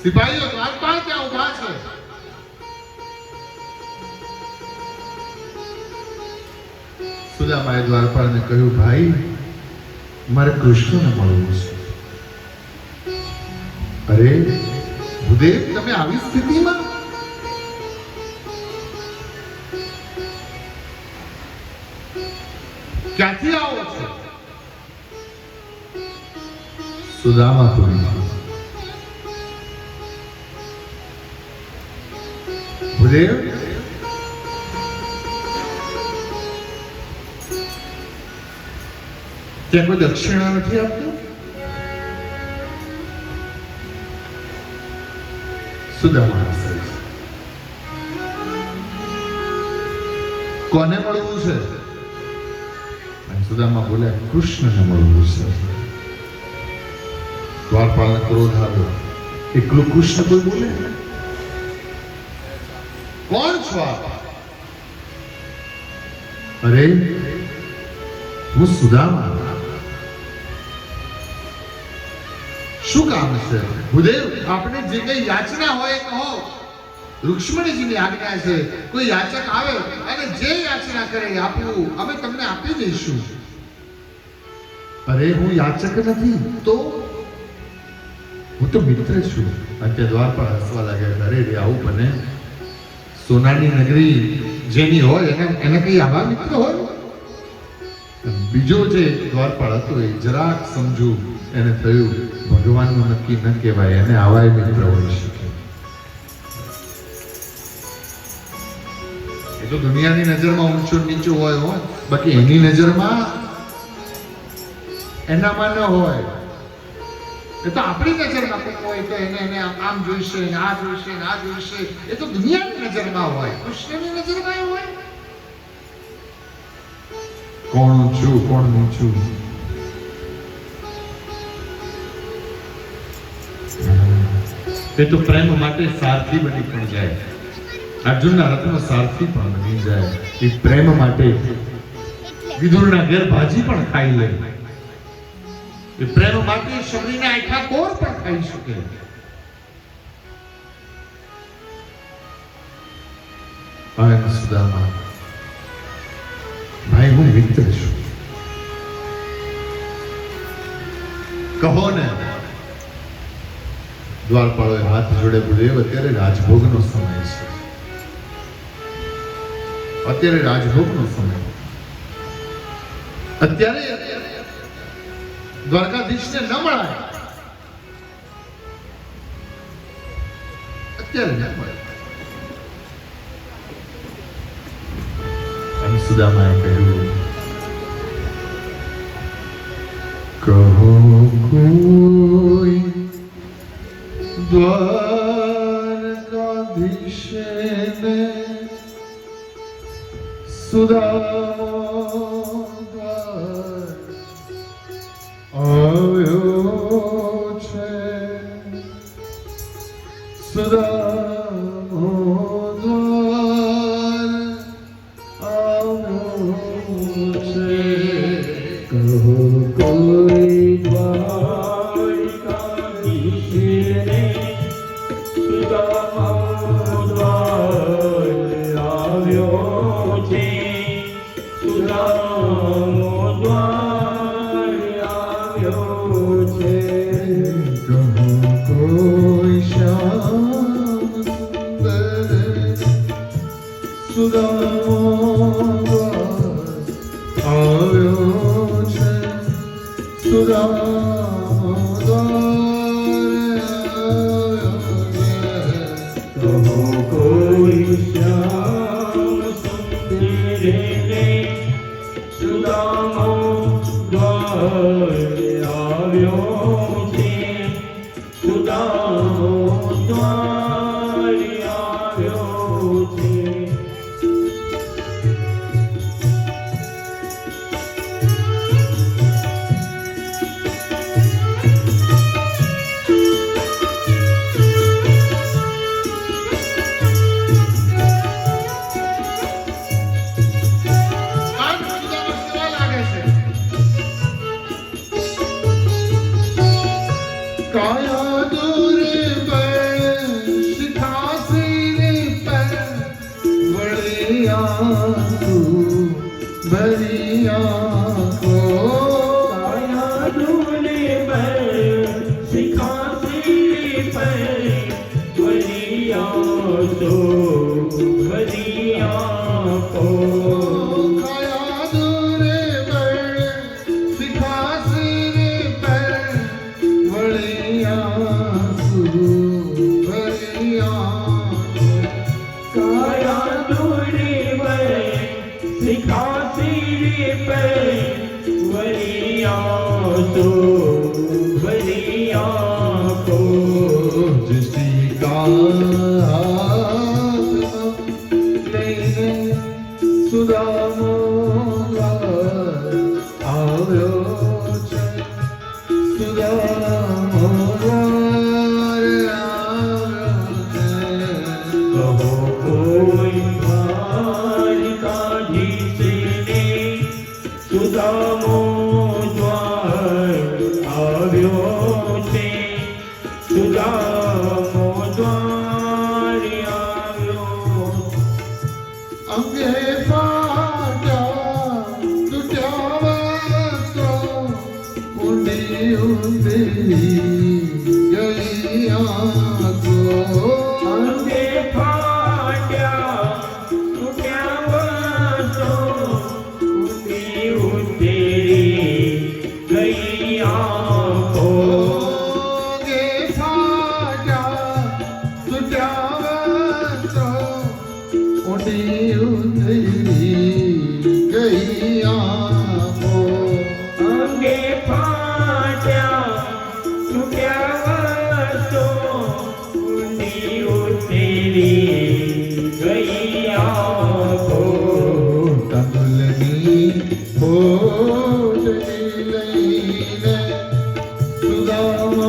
Speaker 3: સિપાહીઓ દ્વારપાળ ત્યાં ઉભા છે. સુદામાએ દ્વારપાળને કહ્યું, ભાઈ મારે કૃષ્ણને મળવું છે. અરે ભૂદેવ, તમે આવી સ્થિતિમાં? ક્યાંથી આવો છો? સુદામા બોલી, ભૂદેવ ત્યાં કોઈ દક્ષિણા નથી આપતું? સુદામા હસે છે. કોને મળવું છે? સુદામા બોલ્યા, કૃષ્ણને મળવું છે. દ્વારપાળને ક્રોધ આવ્યો, એકલું કૃષ્ણ કોઈ બોલે? કોણ છો આપ? અરે હું સુદામા. શું કામ છે? ભૂદેવ, આપણે જે કઈ યાચના હોય કહો. રુક્ષ્મણીજીની આજ્ઞા છે, કોઈ યાચક આવે અને જે યાચના કરે આપવું, અમે તમને આપી દઈશું. અરે હું યાચક નથી તો? હું તો મિત્ર છું. અત્યારે દ્વારપાળ હસવા લાગ્યા, અરે રે આવું બને? સોનાની નગરી જેની હોય એને કઈ આવા મિત્ર હોય? બીજો જે દ્વારપાળ હતો એ જરાક સમજુ એને થયું, ભગવાનનું નક્કી ન કહેવાય, એને આવાય મિત્ર હોઈ શકે. એ તો દુનિયાની નજરમાં ઊંચો નીચો હોય, બાકી એની નજરમાં એનામાં ન હોય. એ તો આપણી નજરમાં કોઈ હોય તો એને આમ જોઈશે, આ જોઈશે, આ જોઈશે. એ તો દુનિયાની નજરમાં હોય, કૃષ્ણની નજરમાં હોય. કોણ ઊંચું, કોણ નીચું? એ તો પ્રેમ માટે સારથી બની પણ જાય. અર્જુનના રથનો સારથી પણ બની જાય. એ પ્રેમ માટે વિદુરના ઘેર ભાજી પણ ખાઈ લે. એ પ્રેમ માટે શબરીના આખા કોર પણ ખાઈ શકે. આયન સુદામા, ભાઈ હું મિત્ર છું, કહો ને. દ્વારપાળોએ હાથ જોડે, ભૂદેવ અત્યારે રાજભોગનો સમય છે, અત્યારે રાજભોગનો સમય. અત્યારે દ્વારકાધીશને ન મળાય, અત્યારે ન મળે. અને સુદામાએ કહ્યું, કહો કોઈ દ્વારકાધીશને સુદામો આવ્યો છે, સુદામો દ્વાર આવ્યો છે.
Speaker 1: કહો કોઈ દ્વારકાધીશને સુદામા દ્વાર આવ્યો છે, સુદામા દ્વાર આવ્યો છે.
Speaker 3: કહો કોઈ શ્યામ સુદામો દ્વાર
Speaker 1: કહો કોઈ શ્યામ સુંદરે ને સુદામો દ્વારે આવ્યો છે સુદામો દ્વારે આવ્યો છે
Speaker 3: કાયા દૂર પર શિખાસી પર વળિયા તું ભરિયા કો
Speaker 1: કાયા દૂલે પર શિખાસી પર વરિયા તો વરિયા કો
Speaker 3: કાયા દૂર પર શિખાસી પર વળિયા તું ભરિયા
Speaker 1: કાયા દૂલે પર શિખાસી પર વરિયા તો વરિયા કો
Speaker 3: जिसकी गात लेने सुदामो આવ્યો છે સુદામો આવ્યો છે
Speaker 1: કહો કોઈ દ્વારિકાધીશને સુદામો દ્વાર આવ્યો છે સુદામો દ્વાર આવ્યો
Speaker 3: અંગે ફાટ્યા તૂટ્યા વસ્ત્રો ઊંડી ઊંડી ગઈ આંખો
Speaker 1: અંગે ફાટ્યા તૂટ્યા વસ્ત્રો ઊંડી ઊંડી ગઈ આંખો
Speaker 3: અંગે ફાટ્યા તૂટ્યા વસ્ત્રો ઊંડી ઊંડી ગઈ આંખો
Speaker 1: અંગે ફાટ્યા તૂટ્યા વસ્ત્રો ઊંડી ઉતરી ગઈ આંખો
Speaker 3: તમલની ભોજની લઈને સુદામો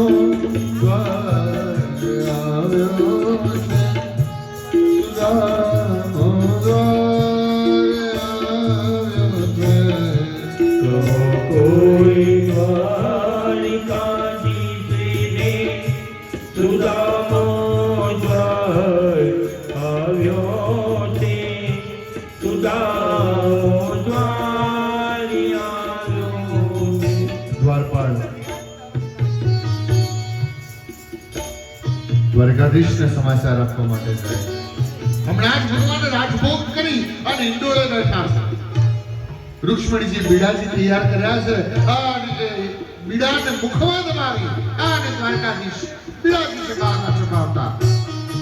Speaker 3: દ્વાર આવ્યો છે સુદામો દ્વાર આવ્યો છે
Speaker 1: કહો કોઈ દ્વારિકાધીશને સુદામો દ્વાર આવ્યો છે સુદામો દ્વાર આવ્યો છે
Speaker 3: દ્વારપાળ દ્વારકાધીશને સમાચાર આપવા માટે જાય હમણાં જ ભગવાને રાજભોગ કરી અને ઇંડોળે બેઠા છે રૂક્ષ્મણીજી બીડાજી તૈયાર કર્યા છે અને બીડાને મુખમાં દબાવી અને દ્વારકાધીશ બીડાજી ચકાવતા ચકાવતા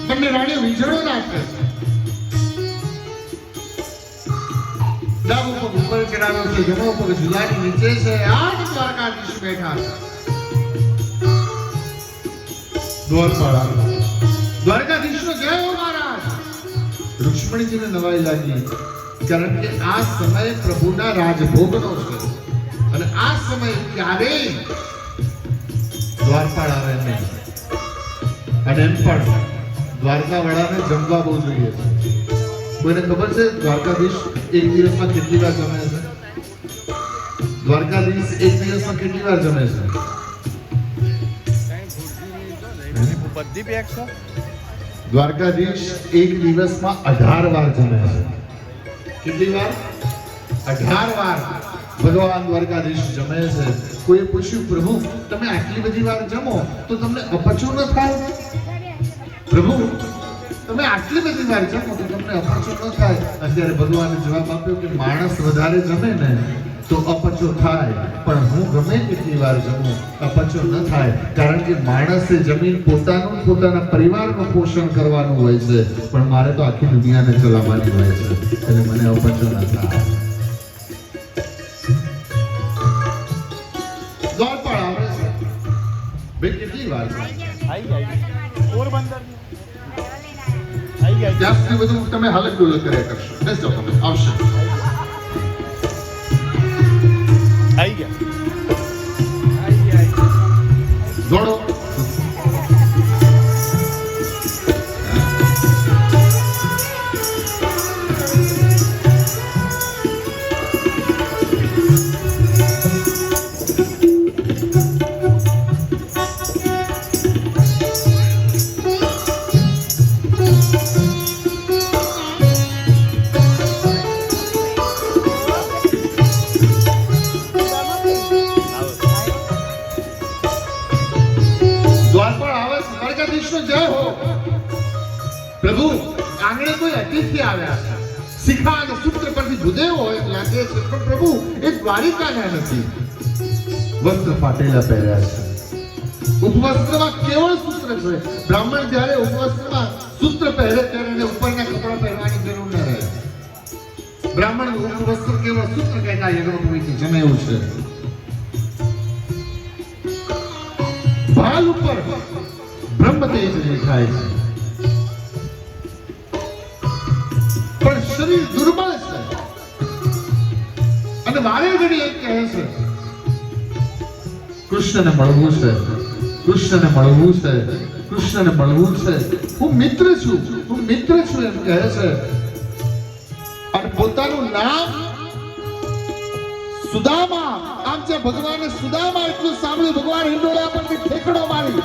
Speaker 3: બંને રાણીઓ વિજળો નાખે છે ડાબો પગ ઉપર ચડાવ્યો છે જમણો પગ ઝુલાની નીચે છે આ જ દ્વારકાધીશ બેઠા છે દ્વારપાળ આવ્યા. દ્વારકાધીશનો જય હો મહારાજ. રૂક્ષ્મણીજીને નવાઈ લાગી કારણ કે આ સમય પ્રભુના રાજભોગનો છે અને આ સમય ક્યારેય દ્વારપાળ આવે નહીં અને એમ પણ દ્વારકા વાળાને જમવા બહુ જોઈએ છે. કોઈને ખબર છે દ્વારકાધીશ એક દિવસમાં કેટલી વાર જમે છે? દ્વારકાધીશ એક દિવસમાં કેટલી વાર જમે છે? દ્વારકાધીશ એક દિવસમાં 18 વાર જમે છે. કેટલી વાર? 18 વાર ભગવાન દ્વારકાધીશ જમે છે. કોઈ પૂછ્યું પ્રભુ તમે આટલી બધી વાર જમો તો તમને અપચો ન થાય? પ્રભુ તમે આટલી બધી વાર જમો તો તમને અપચો ન થાય? અત્યારે ભગવાને જવાબ આપ્યો કે માણસ વધારે જમે ને તો અપચો થાય, પણ હું ગમે કેટલી વાર જમું અપચો ન થાય, કારણ કે માણસે જમીન પોતાના પરિવારનું પોષણ કરવાનું હોય છે, પણ મારે તો આખી દુનિયાને ચલાવવાની હોય છે, એટલે મને અપચો ન થાય. દ્વારપાળ આવે છે બે કેટલી વાર ત્યાં સુધી બધું તમે હાલત ડોલત કર્યા કરશો. બેસજો તમે, આવશે. દોડો. પ્રભુ આંગણે કોઈ અતિથિ આવ્યા છે. શિખા અને સૂત્ર પરથી ભૂદેવ હોય લાગે છે, પણ પ્રભુ એ દ્વારિકાના નથી. વસ્ત્ર ફાટેલા પહેર્યા છે. ઉપવસ્ત્રમાં કેવળ સૂત્ર છે. બ્રાહ્મણ જ્યારે ઉપવસ્ત્રમાં સૂત્ર પહેરે ત્યારે એને ઉપરના કપડા પહેરવાની જરૂર ન રહે. બ્રાહ્મણ ઉપવસ્ત્ર કેવળ સૂત્ર કહેતા યજ્ઞોપવીતથી જણાવ્યું છે. ભાલ ઉપર બ્રહ્મ તેજ દેખાય છે, પણ શરીર દુર્બળ છે. અને વારે ઘડી એમ કહે છે કૃષ્ણને મળવું છે, કૃષ્ણને મળવું છે, કૃષ્ણને મળવું છે. હું મિત્ર છું, હું મિત્ર છું એમ કહે છે. અને પોતાનું નામ સુદામા, આમ જે ભગવાને સુદામા એટલું સાંભળ્યું, ભગવાન હિંડોળા પરથી ઠેકડો મારી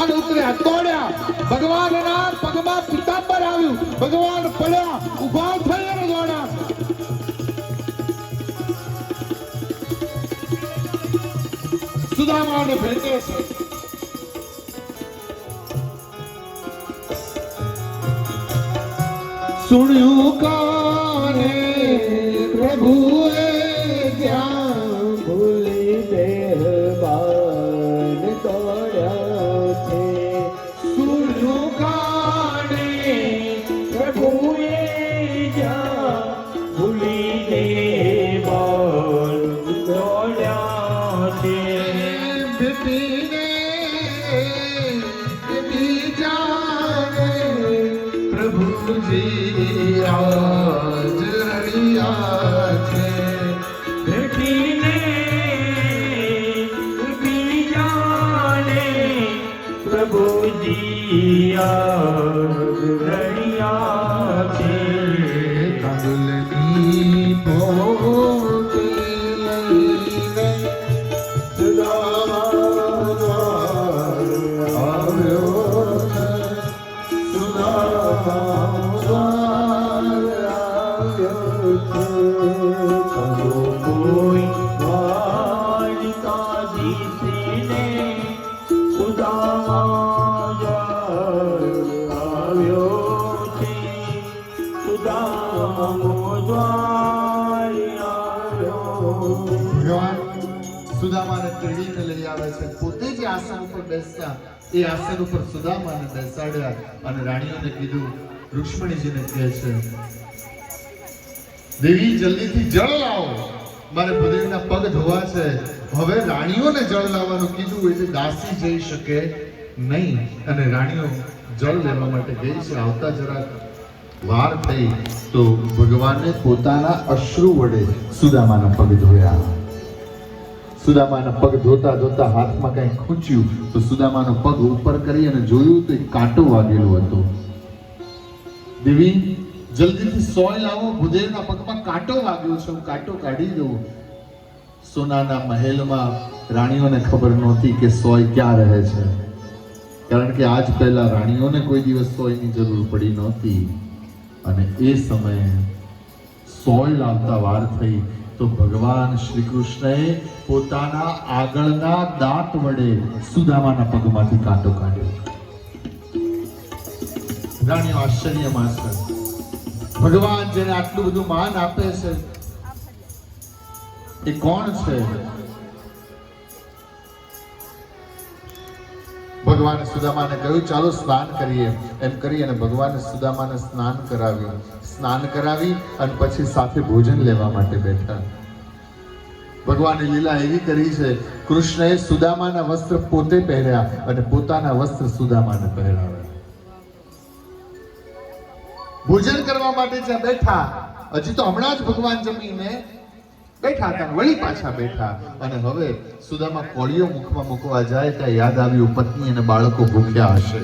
Speaker 3: અને ઉતર્યા, દોડ્યા. ભગવાનના પગમાં પીતાંબર આવ્યું, ભગવાન પડ્યા, ઊભા થઈ અને દોડ્યા. સુદામાને ભેટે છે. સુણ્યું કાને પ્રભુએ ત્યાં ભૂલી દેહબાન દોડ્યા છે. સુણ્યું કાને
Speaker 1: પ્રભુએ જ્યાં ભૂલી દેવાન દોડ્યા છે.
Speaker 3: બેટીને બીજાને પ્રભુજી આજ રણિયા છે.
Speaker 1: ભેટીને બીજાને પ્રભુજી આજ રણિયા છે.
Speaker 3: કંદલની પોતે લઈને સુદામા આવ્યો છે. સુદામા આવ્યો છે.
Speaker 1: કોઈ દ્વારિકાધીશને સુદામા આવ્યો છે. સુદામો દ્વારી આવ્યો.
Speaker 3: ભગવાન સુદામાને તેડીને લઈ આવે છે. પોતે જે આસન ઉપર બેસતા એ આસન ઉપર સુદામાને બેસાડ્યા અને રાણીઓને કીધું, રુક્ષ્મણીજીને કહે છે, દેવી જલ્દીથી જળ લાવો, મારે ભૂદેવના પગ ધોવા છે. હવે રાણીઓને જળ લાવવાનું કીધું એટલે દાસી જઈ શકે નહીં, અને રાણીઓ જળ લેવા માટે ગઈ છે. આવતા જરાક વાર થઈ તો ભગવાને પોતાના અશ્રુ વડે સુદામાના પગ ધોયા. સુદામાના પગ ધોતા ધોતા હાથમાં કંઈ ખૂંચ્યું તો સુદામાનો પગ ઉપર કરી અને જોયું તો એક કાંટો વાગેલો હતો. દેવી જલ્દીથી સોય લાવો, ભૂદેવના પગમાં કાંટો વાગ્યો છે, હું કાંટો કાઢી દઉં. સોનાના મહેલમાં રાણીઓને ખબર નહોતી કે સોય ક્યાં રહે છે, કારણ કે આજ પહેલા રાણીઓને કોઈ દિવસ સોયની જરૂર પડી નહોતી. અને એ સમયે સોય લાવતા વાર થઈ તો ભગવાન શ્રી કૃષ્ણએ પોતાના આગળના દાંત વડે સુદામાના પગમાંથી કાંટો કાઢ્યો. રાણીઓ આશ્ચર્યમાં છે. ભગવાન જેને આટલું બધું માન આપે છે એ કોણ છે? ભગવાન સુદામાને કહ્યું ચાલો સ્નાન કરીએ. એમ કરી અને ભગવાન સુદામાને સ્નાન કરાવ્યું. સ્નાન કરાવી અને પછી સાથે ભોજન લેવા માટે બેઠા. ભગવાને લીલા એવી કરી છે, કૃષ્ણએ સુદામાના વસ્ત્ર પોતે પહેર્યા અને પોતાના વસ્ત્ર સુદામાને પહેરાવ્યા. ભોજન કરવા માટે જ્યાં બેઠા, હજી તો હમણાં જ ભગવાન જમીને બેઠા હતા, વળી પાછા બેઠા. અને હવે સુદામા કોળીઓ મુખમાં મૂકવા જાય ત્યાં યાદ આવ્યું પત્ની અને બાળકો ભૂખ્યા હશે.